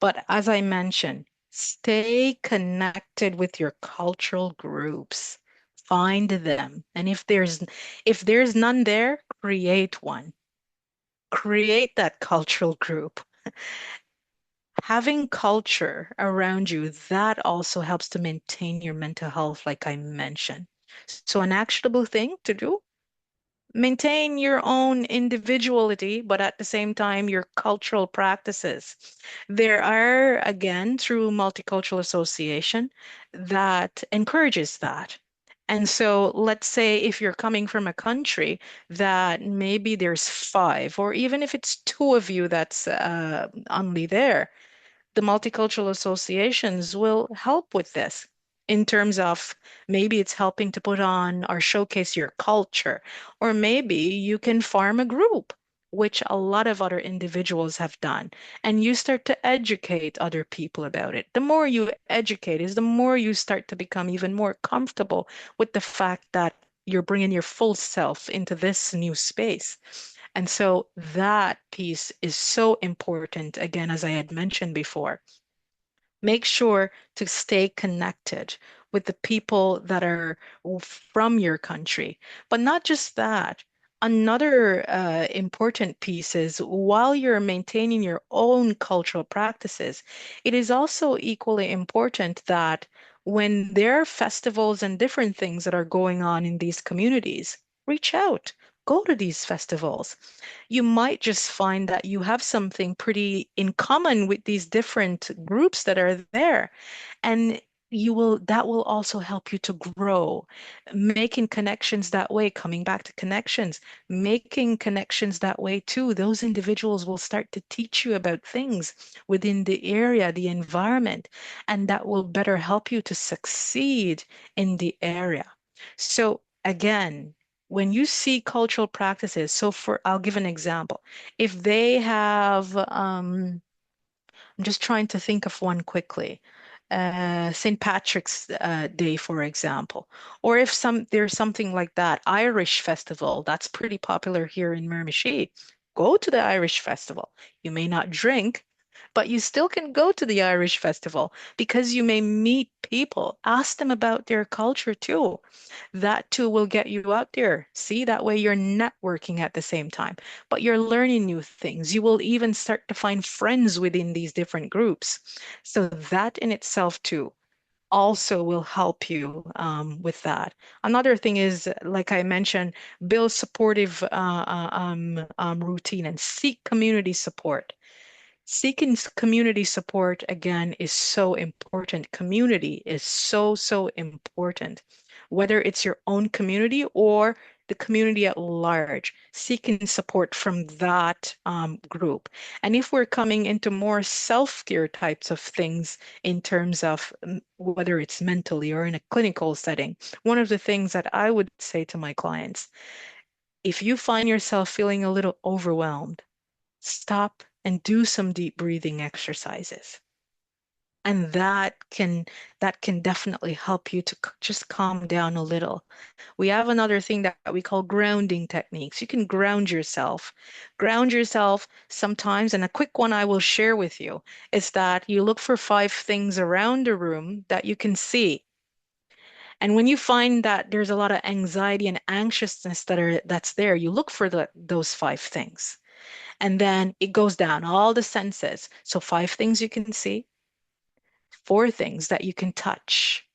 S2: But as I mentioned, stay connected with your cultural groups. Find them, and if there's none there, create one. Create that cultural group. Having culture around you, that also helps to maintain your mental health, like I mentioned. So, an actionable thing to do, maintain your own individuality, but at the same time, your cultural practices. There are, again, through multicultural association that encourages that. And so let's say if you're coming from a country that maybe there's five, or even if it's two of you that's only there, the multicultural associations will help with this in terms of maybe it's helping to put on or showcase your culture, or maybe you can farm a group, which a lot of other individuals have done, and you start to educate other people about it. The more you educate is the more you start to become even more comfortable with the fact that you're bringing your full self into this new space. And so that piece is so important, again, as I had mentioned before. Make sure to stay connected with the people that are from your country. But not just that. Another important piece is while you're maintaining your own cultural practices, it is also equally important that when there are festivals and different things that are going on in these communities, reach out, go to these festivals. You might just find that you have something pretty in common with these different groups that are there. And that will also help you to grow, making connections that way, coming back to connections, making connections that way too. Those individuals will start to teach you about things within the area, the environment, and that will better help you to succeed in the area. So again, when you see cultural practices, so I'll give an example. If they have, I'm just trying to think of one quickly. St. Patrick's Day, for example, or if there's something like that, Irish festival that's pretty popular here in Miramichi. go to the Irish festival. You may not drink, but you still can go to the Irish festival because you may meet people. Ask them about their culture too. That too will get you out there. See, that way you're networking at the same time, but you're learning new things. You will even start to find friends within these different groups. So that in itself too also will help you with that. Another thing is, like I mentioned, build supportive routine and seek community support. Seeking community support again is so important. Community is so, so important. Whether it's your own community or the community at large, seeking support from that group. And if we're coming into more self-care types of things in terms of whether it's mentally or in a clinical setting, one of the things that I would say to my clients, if you find yourself feeling a little overwhelmed, stop and do some deep breathing exercises. And that can definitely help you to just calm down a little. We have another thing that we call grounding techniques. You can ground yourself. Ground yourself sometimes, and a quick one I will share with you is that you look for five things around the room that you can see. And when you find that there's a lot of anxiety and anxiousness that's there, you look for those five things. And then it goes down all the senses. So five things you can see, four things that you can touch,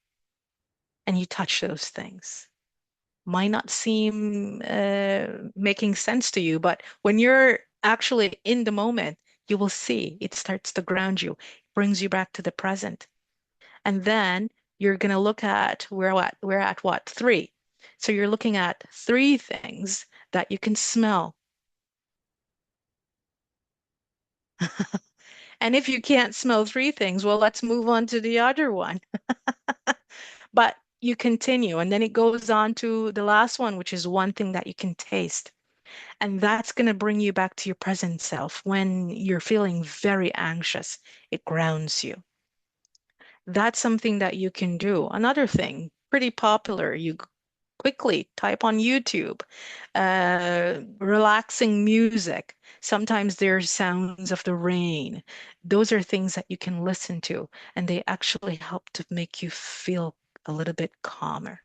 S2: and you touch those things. Might not seem making sense to you, but when you're actually in the moment, you will see it starts to ground you, brings you back to the present. And then you're going to look at, we're at what? Three. So you're looking at three things that you can smell. And if you can't smell three things, well, let's move on to the other one. But you continue, and then it goes on to the last one, which is one thing that you can taste. And that's going to bring you back to your present self when you're feeling very anxious. It grounds you. That's something that you can do. Another thing, pretty popular, you quickly type on YouTube, relaxing music. Sometimes there's sounds of the rain. Those are things that you can listen to, and they actually help to make you feel a little bit calmer.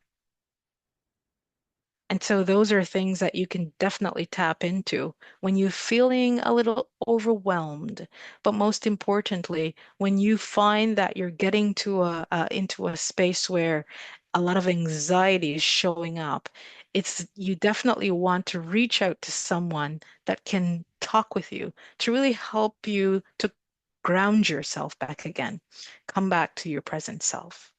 S2: And so those are things that you can definitely tap into when you're feeling a little overwhelmed. But most importantly, when you find that you're getting to into a space where a lot of anxiety is showing up, it's you definitely want to reach out to someone that can talk with you to really help you to ground yourself back again, come back to your present self.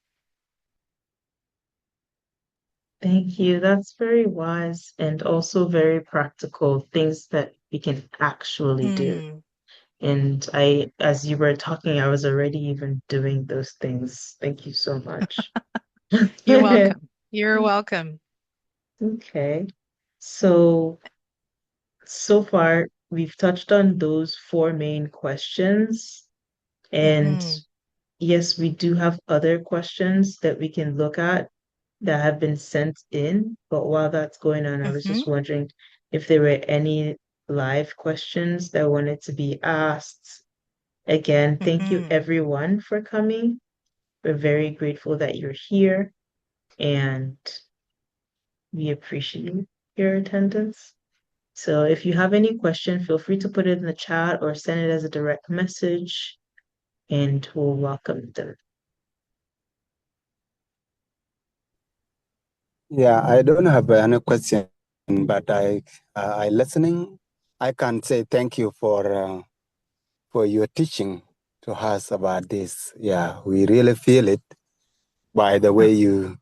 S1: Thank you. That's very wise and also very practical, things that we can actually do.
S2: Hmm.
S1: And as you were talking, I was already even doing those things. Thank you so much.
S2: You're welcome. You're welcome.
S1: Okay. So, so far, we've touched on those four main questions. And
S2: Hmm.
S1: yes, we do have other questions that we can look at that have been sent in. But while that's going on, I was
S2: Hmm.
S1: just wondering if there were any live questions that wanted to be asked. Again, thank you
S2: Hmm.
S1: everyone for coming. We're very grateful that you're here and we appreciate your attendance. So if you have any question, feel free to put it in the chat or send it as a direct message and we'll welcome them.
S4: Yeah, I don't have any question, but I listening. I can say thank you for your teaching to us about this. Yeah, we really feel it by the way you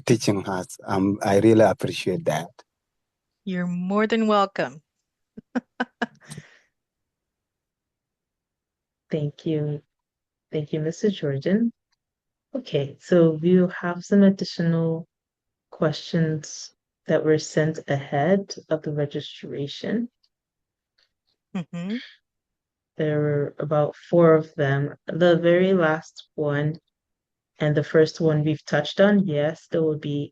S4: teaching us. I really appreciate that.
S2: You're more than welcome.
S1: Thank you. Thank you, Mrs. Jordan. Okay, so we'll have some additional questions that were sent ahead of the registration.
S2: Hmm.
S1: There were about four of them. The very last one and the first one we've touched on, yes, there will be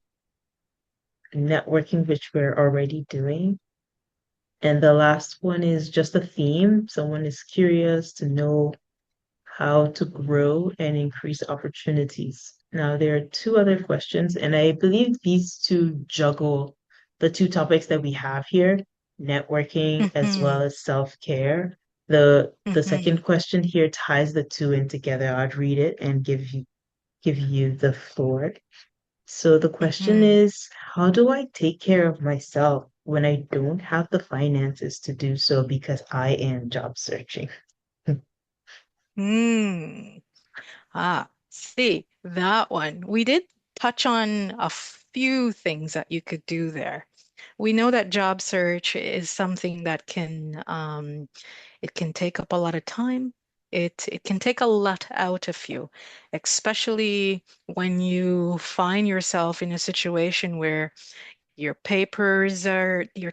S1: networking, which we're already doing. And the last one is just a theme. Someone is curious to know how to grow and increase opportunities. Now, there are two other questions, and I believe these two juggle the two topics that we have here, networking as well
S2: Mm-hmm.
S1: as self-care. The
S2: Mm-hmm.
S1: second question here ties the two in together. I'd read it and give you the floor. So the question
S2: Mm-hmm.
S1: is, how do I take care of myself when I don't have the finances to do so because I am job searching?
S2: Mm. See, that one. We did touch on a few things that you could do there. We know that job search is something that it can take up a lot of time. It can take a lot out of you, especially when you find yourself in a situation where your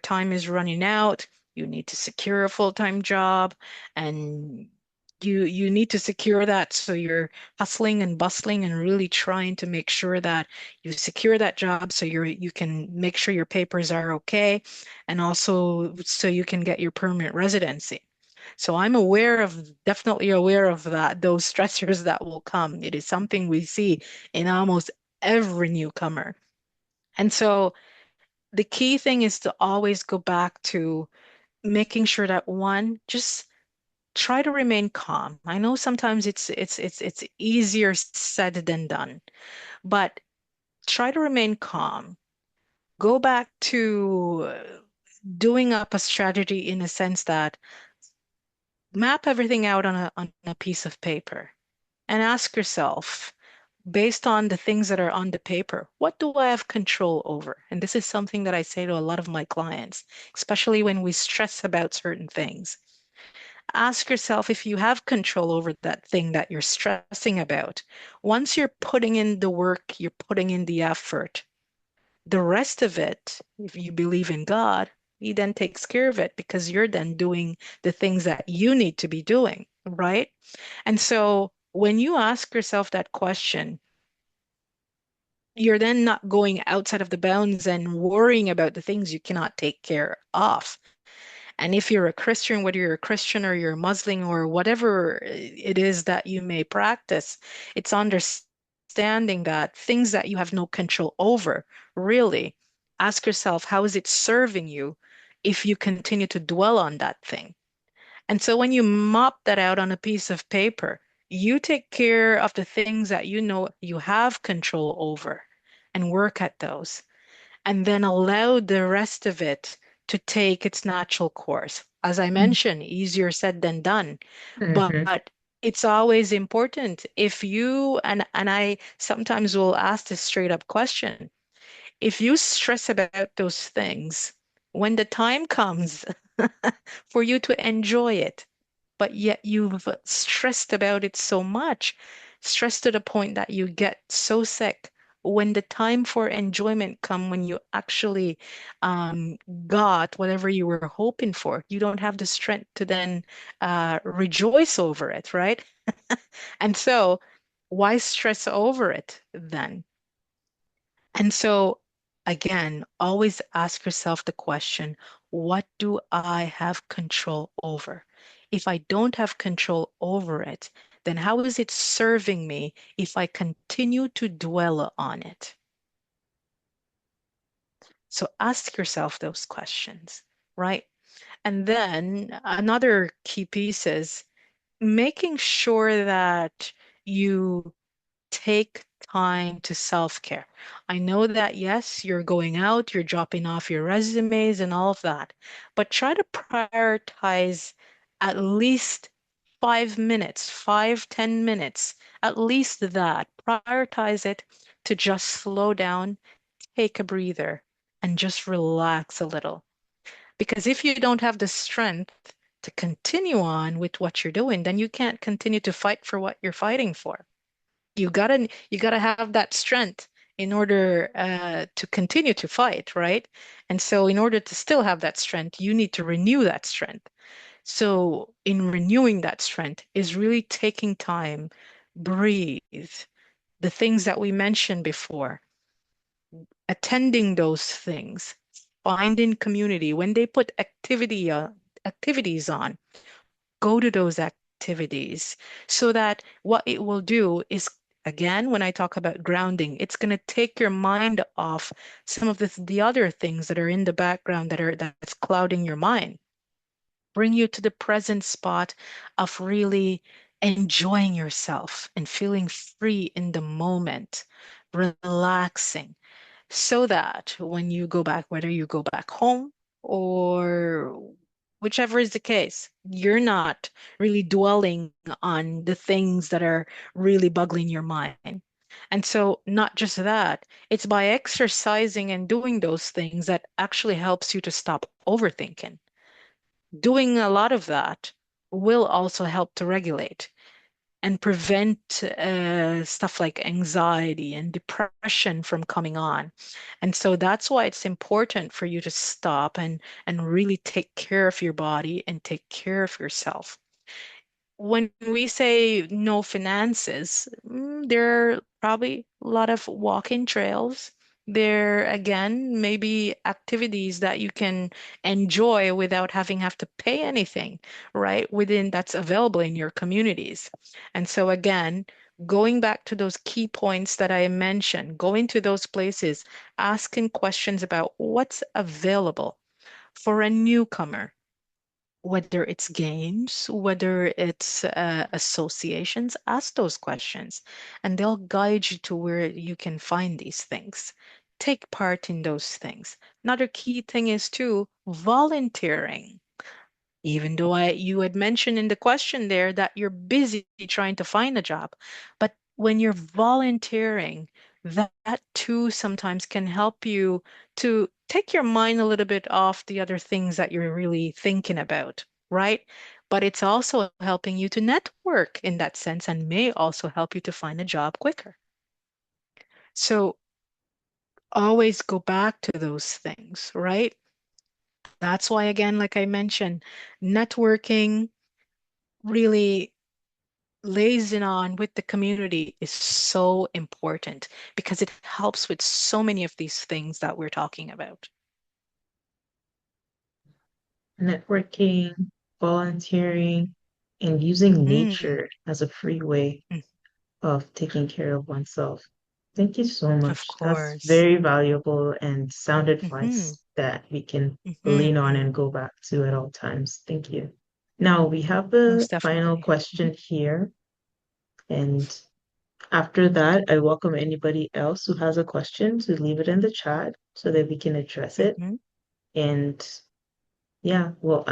S2: time is running out. You need to secure a full-time job, and you need to secure that. So you're hustling and bustling and really trying to make sure that you secure that job so you can make sure your papers are okay, and also so you can get your permanent residency. So I'm definitely aware of those stressors that will come. It is something we see in almost every newcomer. And so the key thing is to always go back to making sure that one, just try to remain calm. I know sometimes it's easier said than done, but try to remain calm. Go back to doing up a strategy in a sense that map everything out on a piece of paper and ask yourself, based on the things that are on the paper, what do I have control over? And this is something that I say to a lot of my clients, especially when we stress about certain things. Ask yourself if you have control over that thing that you're stressing about. Once you're putting in the work, you're putting in the effort, the rest of it, if you believe in God, He then takes care of it because you're then doing the things that you need to be doing, right? And so when you ask yourself that question, you're then not going outside of the bounds and worrying about the things you cannot take care of. And if you're a Christian, whether you're a Christian or you're a Muslim or whatever it is that you may practice, it's understanding that things that you have no control over, really, ask yourself, how is it serving you if you continue to dwell on that thing? And so when you mop that out on a piece of paper, you take care of the things that you know you have control over and work at those, and then allow the rest of it to take its natural course. As I mentioned, easier said than done,
S1: Mm-hmm.
S2: but it's always important if you and I sometimes will ask this straight up question. If you stress about those things, when the time comes for you to enjoy it, but yet you've stressed about it so much, stressed to the point that you get so sick. When the time for enjoyment come, when you actually um, got whatever you were hoping for, you don't have the strength to then rejoice over it, right? And so, why stress over it then? And so, again, always ask yourself the question, what do I have control over? If I don't have control over it, then how is it serving me if I continue to dwell on it? So ask yourself those questions, right? And then another key piece is making sure that you take time to self-care. I know that, yes, you're going out, you're dropping off your resumes and all of that, but try to prioritize at least 5 minutes, 5, 10 minutes, at least that. Prioritize it to just slow down, take a breather, and just relax a little. Because if you don't have the strength to continue on with what you're doing, then you can't continue to fight for what you're fighting for. You gotta have that strength in order to continue to fight, right? And so in order to still have that strength, you need to renew that strength. So in renewing that strength is really taking time, breathe, the things that we mentioned before, attending those things. finding community. When they put activities on, go to those activities so that what it will do is, again, when I talk about grounding, it's going to take your mind off some of the other things that are in the background that's clouding your mind, bring you to the present spot of really enjoying yourself and feeling free in the moment, relaxing, so that when you go back, whether you go back home or whichever is the case, you're not really dwelling on the things that are really bugging your mind. And so, not just that, it's by exercising and doing those things that actually helps you to stop overthinking. Doing a lot of that will also help to regulate and prevent stuff like anxiety and depression from coming on. And so that's why it's important for you to stop and really take care of your body and take care of yourself. When we say no finances, there are probably a lot of walking trails. There, again, maybe activities that you can enjoy without having have to pay anything, right? Within that's available in your communities. And so again, going back to those key points that I mentioned, going to those places, asking questions about what's available for a newcomer, whether it's games, whether it's associations, ask those questions and they'll guide you to where you can find these things. Take part in those things. Another key thing is too, volunteering. Even though you had mentioned in the question there that you're busy trying to find a job, but when you're volunteering, that too sometimes can help you to take your mind a little bit off the other things that you're really thinking about, right? But it's also helping you to network in that sense and may also help you to find a job quicker. So always go back to those things, right? That's why, again, like I mentioned, networking really liaison on with the community is so important because it helps with so many of these things that we're talking about.
S1: Networking, volunteering, and using
S2: Mm,
S1: nature as a free way
S2: mm,
S1: of taking care of oneself. Thank you so
S2: of
S1: much. That's
S2: course.
S1: very valuable and sound
S2: Hmm.
S1: advice that we can lean on
S2: Hmm.
S1: and go back to at all times. Thank you. Now we have the
S2: Most
S1: final
S2: definitely.
S1: question here. And after that, I welcome anybody else who has a question to leave it in the chat so that we can address it.
S2: Hmm.
S1: And yeah, well,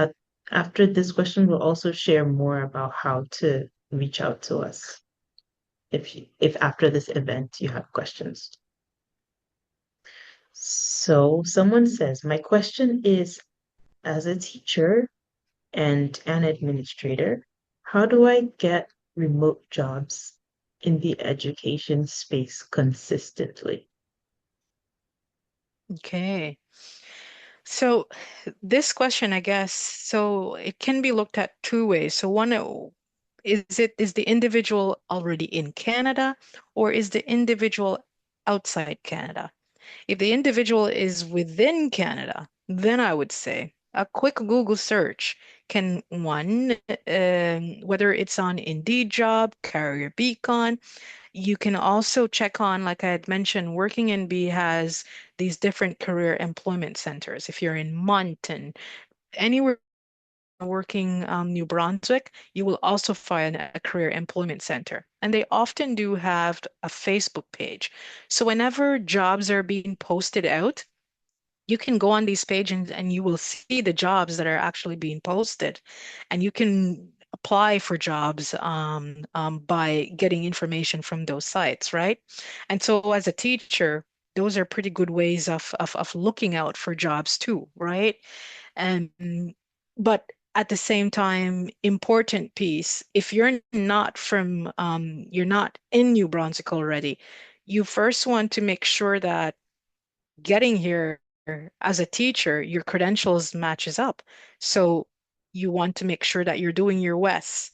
S1: after this question, we'll also share more about how to reach out to us if after this event you have questions. So someone says, my question is, as a teacher and an administrator, how do I get remote jobs in the education space consistently?
S2: Okay. So this question, I guess, so it can be looked at two ways. So one, is the individual already in Canada or is the individual outside Canada? If the individual is within Canada, then I would say a quick Google search can one, whether it's on Indeed Job, Career Beacon, you can also check on, like I had mentioned, Working NB has these different career employment centers. If you're in Moncton, anywhere working New Brunswick, you will also find a career employment center. And they often do have a Facebook page. So whenever jobs are being posted out, you can go on these pages and you will see the jobs that are actually being posted. And you can apply for jobs by getting information from those sites, right? And so as a teacher, those are pretty good ways of looking out for jobs too, right? And but at the same time, important piece, if you're not in New Brunswick already, you first want to make sure that getting here as a teacher, your credentials matches up. So you want to make sure that you're doing your WES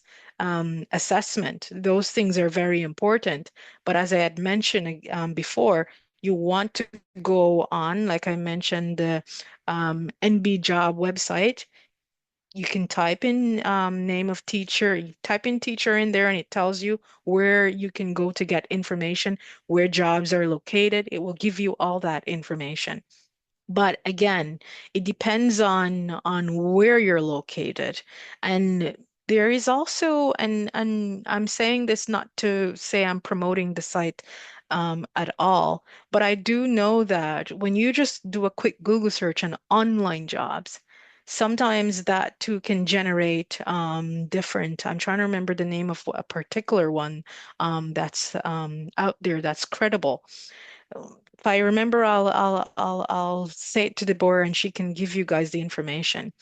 S2: assessment. Those things are very important. But as I had mentioned before, you want to go on, like I mentioned, the NB job website, you can type in name of teacher, you type in teacher in there, and it tells you where you can go to get information, where jobs are located. It will give you all that information. But again, it depends on where you're located. And there is also, and I'm saying this not to say I'm promoting the site at all, but I do know that when you just do a quick Google search on online jobs, sometimes that too can generate different. I'm trying to remember the name of a particular one that's out there that's credible. If I remember, I'll say it to Deborah and she can give you guys the information.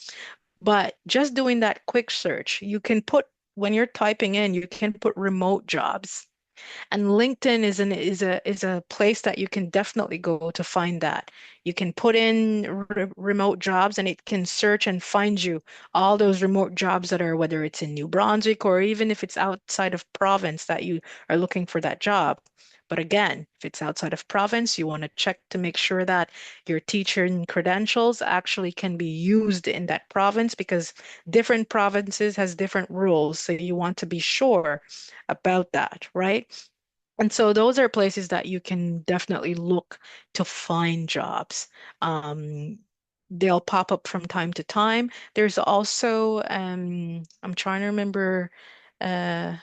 S2: But just doing that quick search, you can put when you're typing in, you can put remote jobs. And LinkedIn is a place that you can definitely go to find that. You can put in remote jobs and it can search and find you all those remote jobs that are, whether it's in New Brunswick or even if it's outside of province that you are looking for that job. But again, if it's outside of province, you want to check to make sure that your teaching credentials actually can be used in that province because different provinces has different rules. So you want to be sure about that, right? And so those are places that you can definitely look to find jobs. Um, they'll pop up from time to time. There's also, I'm trying to remember, uh,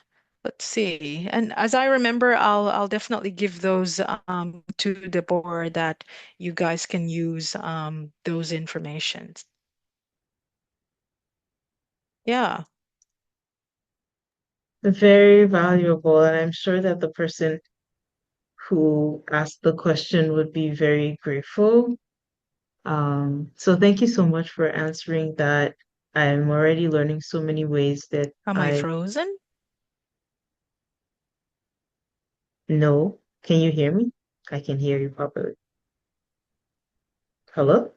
S2: let's see. And as I remember, I'll definitely give those to the board that you guys can use those informations. Yeah.
S1: Very valuable, and I'm sure that the person who asked the question would be very grateful. So thank you so much for answering that. I'm already learning so many ways that
S2: Am I
S1: I
S2: frozen?
S1: know. Can you hear me? I can hear you properly. Hello?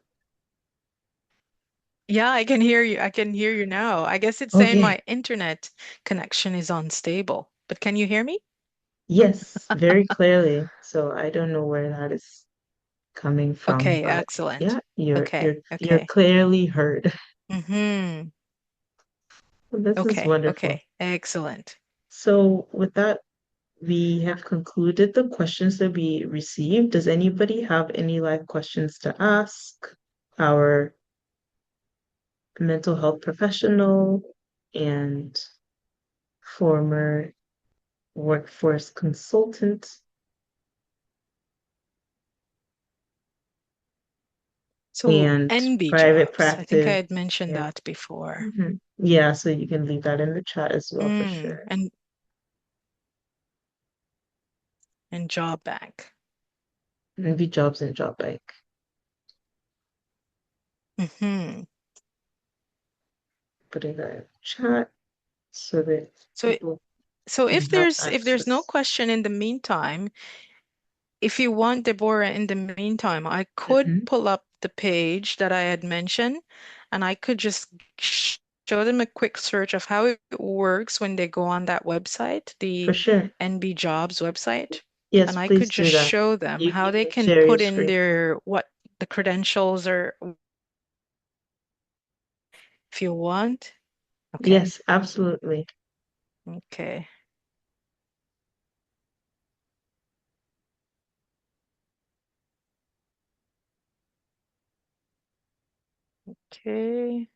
S2: Yeah, I can hear you. I can hear you now. I guess it's saying
S1: Okay.
S2: my internet connection is unstable. But can you hear me?
S1: Yes, very clearly. So I don't know where that is coming from,
S2: Okay,
S1: but
S2: excellent.
S1: yeah, you're
S2: Okay.
S1: clearly heard.
S2: Mm-hmm.
S1: This is wonderful.
S2: Okay, excellent.
S1: So with that, we have concluded the questions that we received. Does anybody have any live questions to ask our mental health professional and former workforce consultant
S2: So
S1: and
S2: NB
S1: private
S2: jobs. I think I
S1: practice?
S2: had mentioned
S1: Yeah.
S2: that before.
S1: Yeah, so you can leave that in the chat as well for sure.
S2: And job bank.
S1: Maybe jobs and job bank.
S2: Mm-hmm.
S1: Putting that in the chat so that
S2: So
S1: people
S2: so
S1: can
S2: if
S1: have
S2: there's no
S1: access.
S2: question in the meantime, if you want, Deborah, in the meantime, I could
S1: Hmm.
S2: pull up the page that I had mentioned and I could just show them a quick search of how it works when they go on that website,
S1: For
S2: the
S1: sure.
S2: NB Jobs website.
S1: Yes,
S2: And I could
S1: please
S2: just
S1: do that.
S2: show them how
S1: You
S2: they
S1: can
S2: can
S1: share your
S2: put in
S1: screen.
S2: their what the credentials are if you want. Okay.
S1: Yes, absolutely.
S2: Okay. Okay.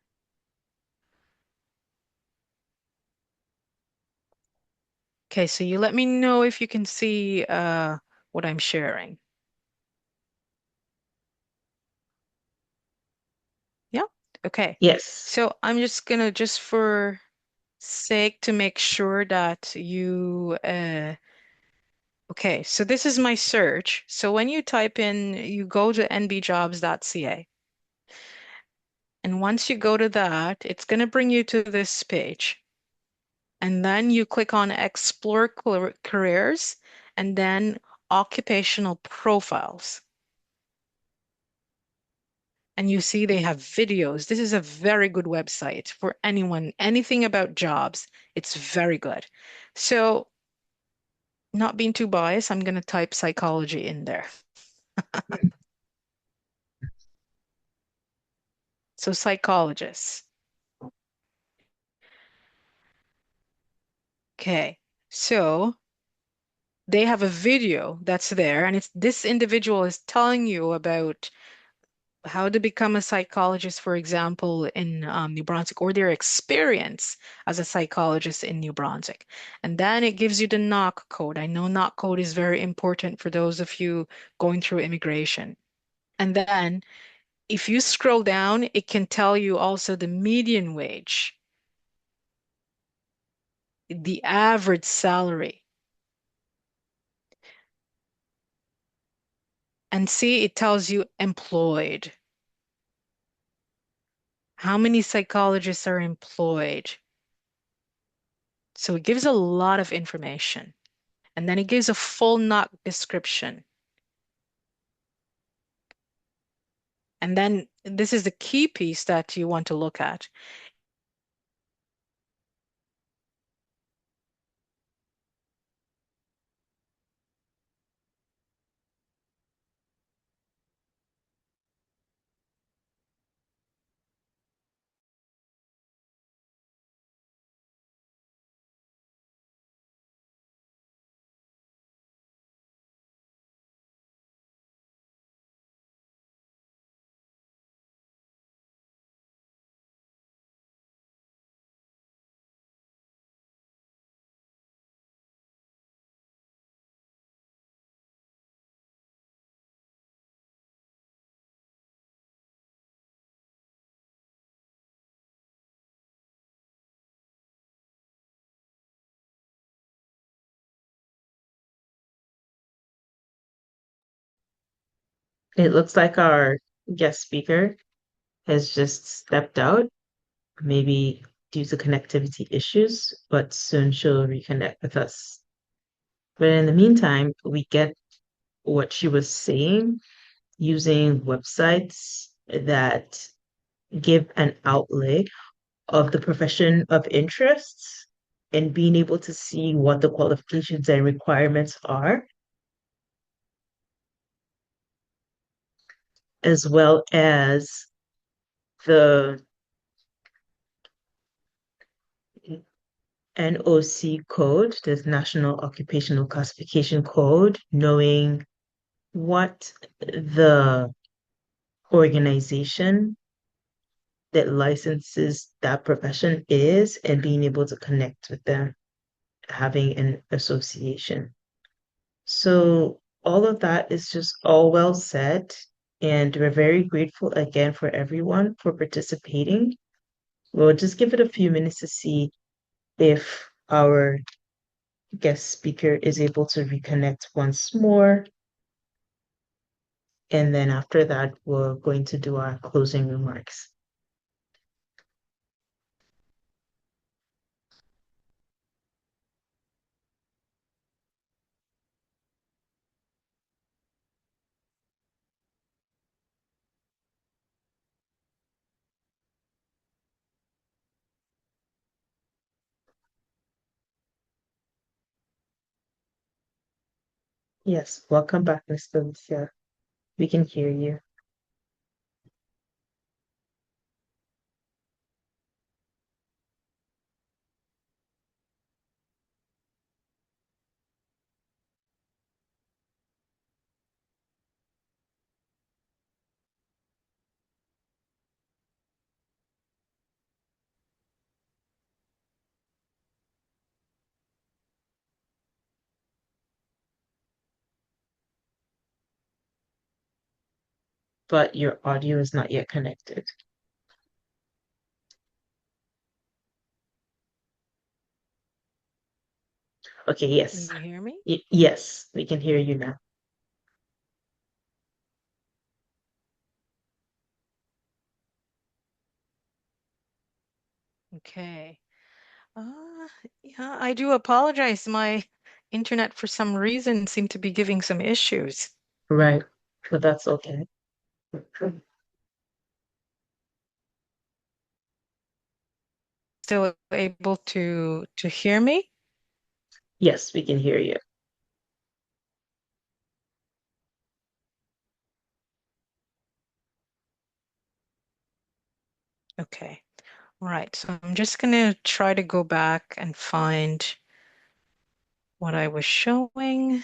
S2: Okay, so you let me know if you can see what I'm sharing. Yeah. Okay.
S1: Yes.
S2: So I'm just gonna just for sake to make sure that you okay, so this is my search. So when you type in, you go to nbjobs.ca. And once you go to that, it's gonna bring you to this page. And then you click on Explore Careers and then Occupational Profiles. And you see they have videos. This is a very good website for anyone, anything about jobs. It's very good. So, not being too biased, I'm going to type psychology in there. So psychologists. Okay. So they have a video that's there, and it's this individual is telling you about how to become a psychologist, for example, in New Brunswick, or their experience as a psychologist in New Brunswick. And then it gives you the knock code. I know knock code is very important for those of you going through immigration. And then if you scroll down, it can tell you also the median wage, the average salary. And see, it tells you employed. How many psychologists are employed? So it gives a lot of information. And then it gives a full knock description. And then this is the key piece that you want to look at.
S1: It looks like our guest speaker has just stepped out, maybe due to connectivity issues, but soon she'll reconnect with us. But in the meantime, we get what she was saying using websites that give an outlay of the profession of interests and being able to see what the qualifications and requirements are, as well as the NOC code, the National Occupational Classification Code, knowing what the organization that licenses that profession is and being able to connect with them, having an association. So all of that is just all well said, and we're very grateful again for everyone for participating. We'll just give it a few minutes to see if our guest speaker is able to reconnect once more. And then after that, we're going to do our closing remarks. Yes, welcome back, Miss Felicia. We can hear you. But your audio is not yet connected. Okay, yes.
S2: Can you hear me?
S1: Yes, we can hear you now.
S2: Okay. Yeah, I do apologize. My internet, for some reason, seemed to be giving some issues.
S1: Right. So that's okay.
S2: Still able to hear me?
S1: Yes, we can hear you.
S2: Okay. Right. So I'm just going to try to go back and find what I was showing.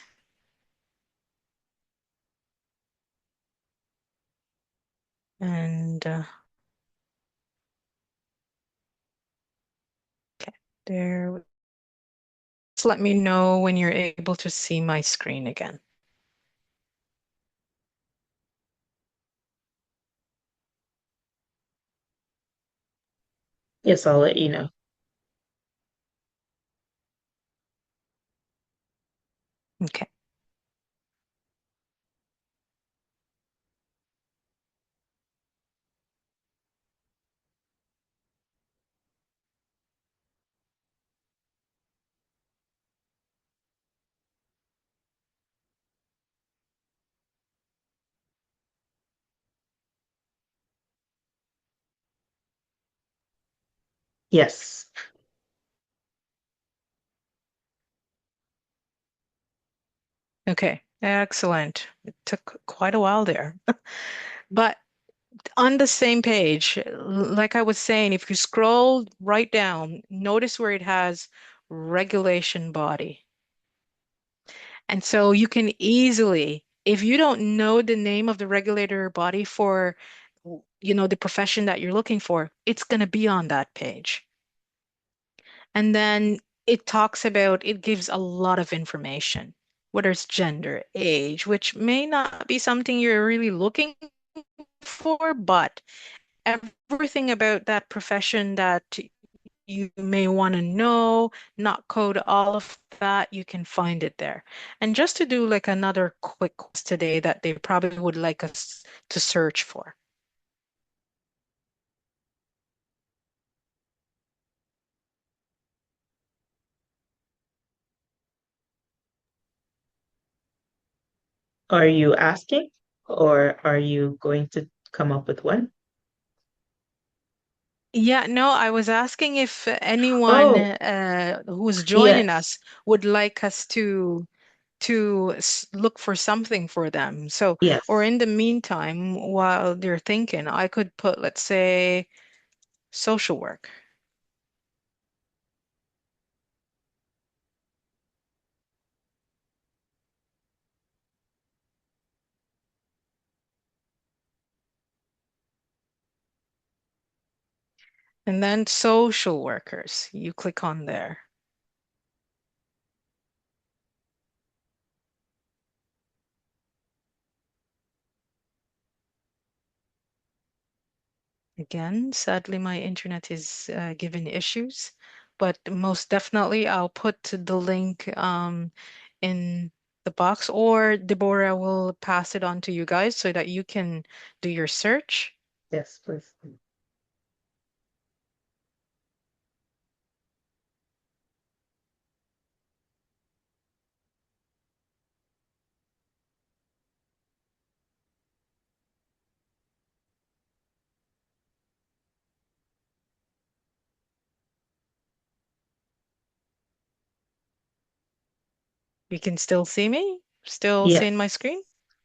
S2: And okay, there. Just let me know when you're able to see my screen again.
S1: Yes, I'll let you know.
S2: Okay.
S1: Yes.
S2: Okay. Excellent. It took quite a while there. But on the same page, like I was saying, if you scroll right down, notice where it has regulation body. And so you can easily, if you don't know the name of the regulator body for, the profession that you're looking for, it's going to be on that page. And then it gives a lot of information, whether it's gender, age, which may not be something you're really looking for, but everything about that profession that you may want to know, not code all of that, you can find it there. And just to do like another quick quiz today that they probably would like us to search for.
S1: Are you asking or are you going to come up with one?
S2: Yeah, no, I was asking if anyone
S1: Oh,
S2: who's joining
S1: yes.
S2: us would like us to look for something for them. So, or
S1: Yes.
S2: in the meantime, while they're thinking, I could put, let's say, social work. And then social workers, you click on there. Again, sadly, my internet is giving issues, but most definitely I'll put the link in the box, or Deborah will pass it on to you guys so that you can do your search.
S1: Yes, please.
S2: You can still see me? Still seeing my
S1: Yes.
S2: screen?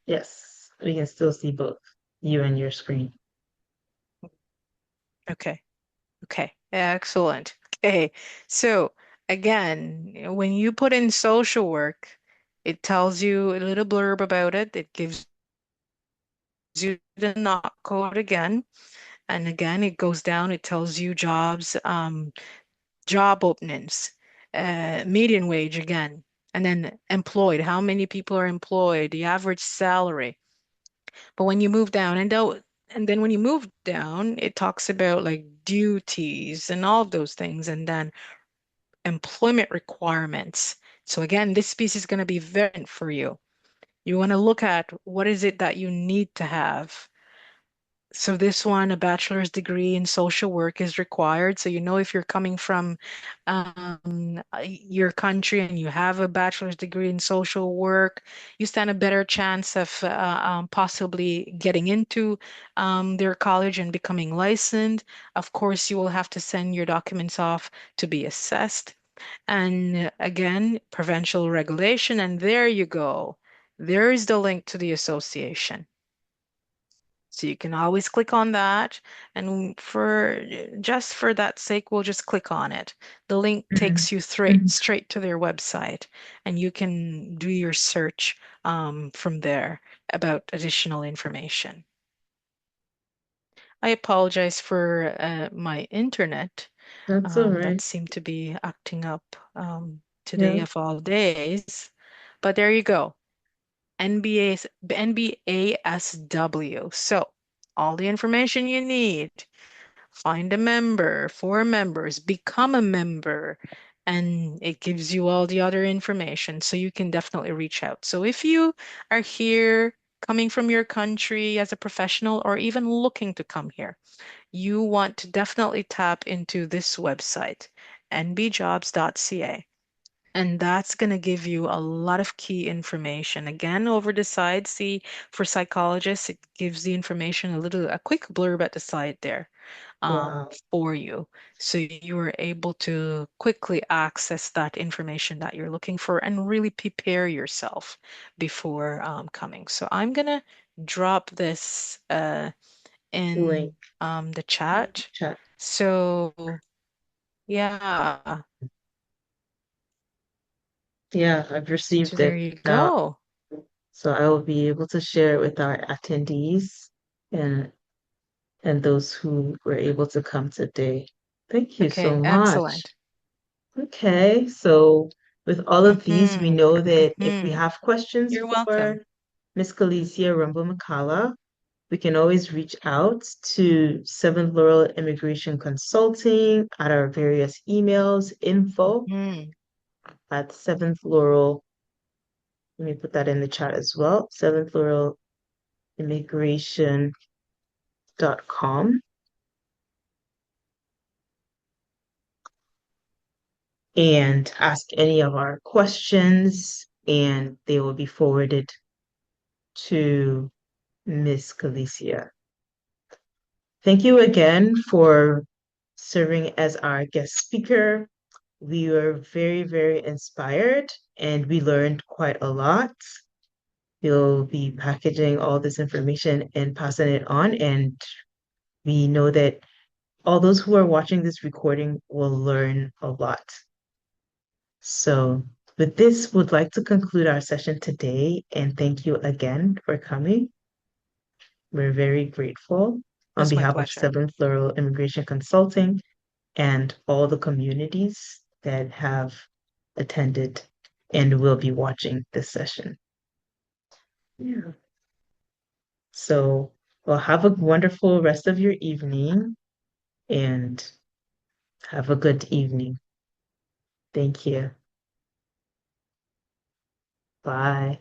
S1: Yes. We can still see both you and your screen.
S2: Okay. Okay. Excellent. Okay. So again, when you put in social work, it tells you a little blurb about it. It gives you the not code again. And again, it goes down, it tells you jobs, job openings, median wage again, and then employed, how many people are employed, the average salary. But when you move down, and then when you move down, it talks about like duties and all of those things, and then employment requirements. So again, this piece is going to be very important for you. You want to look at what is it that you need to have. So this one, a bachelor's degree in social work is required. So you know if you're coming from your country and you have a bachelor's degree in social work, you stand a better chance of possibly getting into their college and becoming licensed. Of course, you will have to send your documents off to be assessed. And again, provincial regulation. And there you go. There is the link to the association. So you can always click on that. And for just for that sake, we'll just click on it. The link
S1: Mhm.
S2: takes you
S1: Mhm.
S2: straight to their website, and you can do your search from there about additional information. I apologize for my internet.
S1: That's all
S2: That
S1: right.
S2: seemed to be acting up today
S1: Yeah.
S2: of all days. But there you go. NBASW. So all the information you need. Find a member, for members, become a member, and it gives you all the other information. So you can definitely reach out. So if you are here coming from your country as a professional or even looking to come here, you want to definitely tap into this website, nbjobs.ca. And that's going to give you a lot of key information. Again, over the side, see, for psychologists, it gives the information a quick blurb at the side there
S1: Wow.
S2: for you. So you are able to quickly access that information that you're looking for and really prepare yourself before coming. So I'm going to drop this
S1: Link,
S2: in the chat.
S1: chat.
S2: So yeah,
S1: Yeah, I've
S2: so
S1: received
S2: there
S1: it
S2: you
S1: now.
S2: go.
S1: So I will be able to share it with our attendees and those who were able to come today. Thank you so
S2: Okay,
S1: much.
S2: excellent.
S1: Okay, so with all of these, we
S2: Hmm.
S1: know that if we
S2: Hmm.
S1: have questions
S2: You're
S1: for
S2: welcome.
S1: Miss Kalicia Rumble Makala, we can always reach out to Seventh Laurel Immigration Consulting at our various emails, info
S2: Hmm.
S1: at Seventh Laurel. Let me put that in the chat as well. Seventh Laurel Immigration.com, and ask any of our questions, and they will be forwarded to Miss Kalicia. Thank you again for serving as our guest speaker. We were very, very inspired and we learned quite a lot. We'll be packaging all this information and passing it on. And we know that all those who are watching this recording will learn a lot. So, with this, would like to conclude our session today. And thank you again for coming. We're very grateful on
S2: It's my
S1: behalf of
S2: pleasure.
S1: Seventh Laurel Immigration Consulting and all the communities that have attended and will be watching this session. Yeah. So, well, have a wonderful rest of your evening and have a good evening. Thank you. Bye.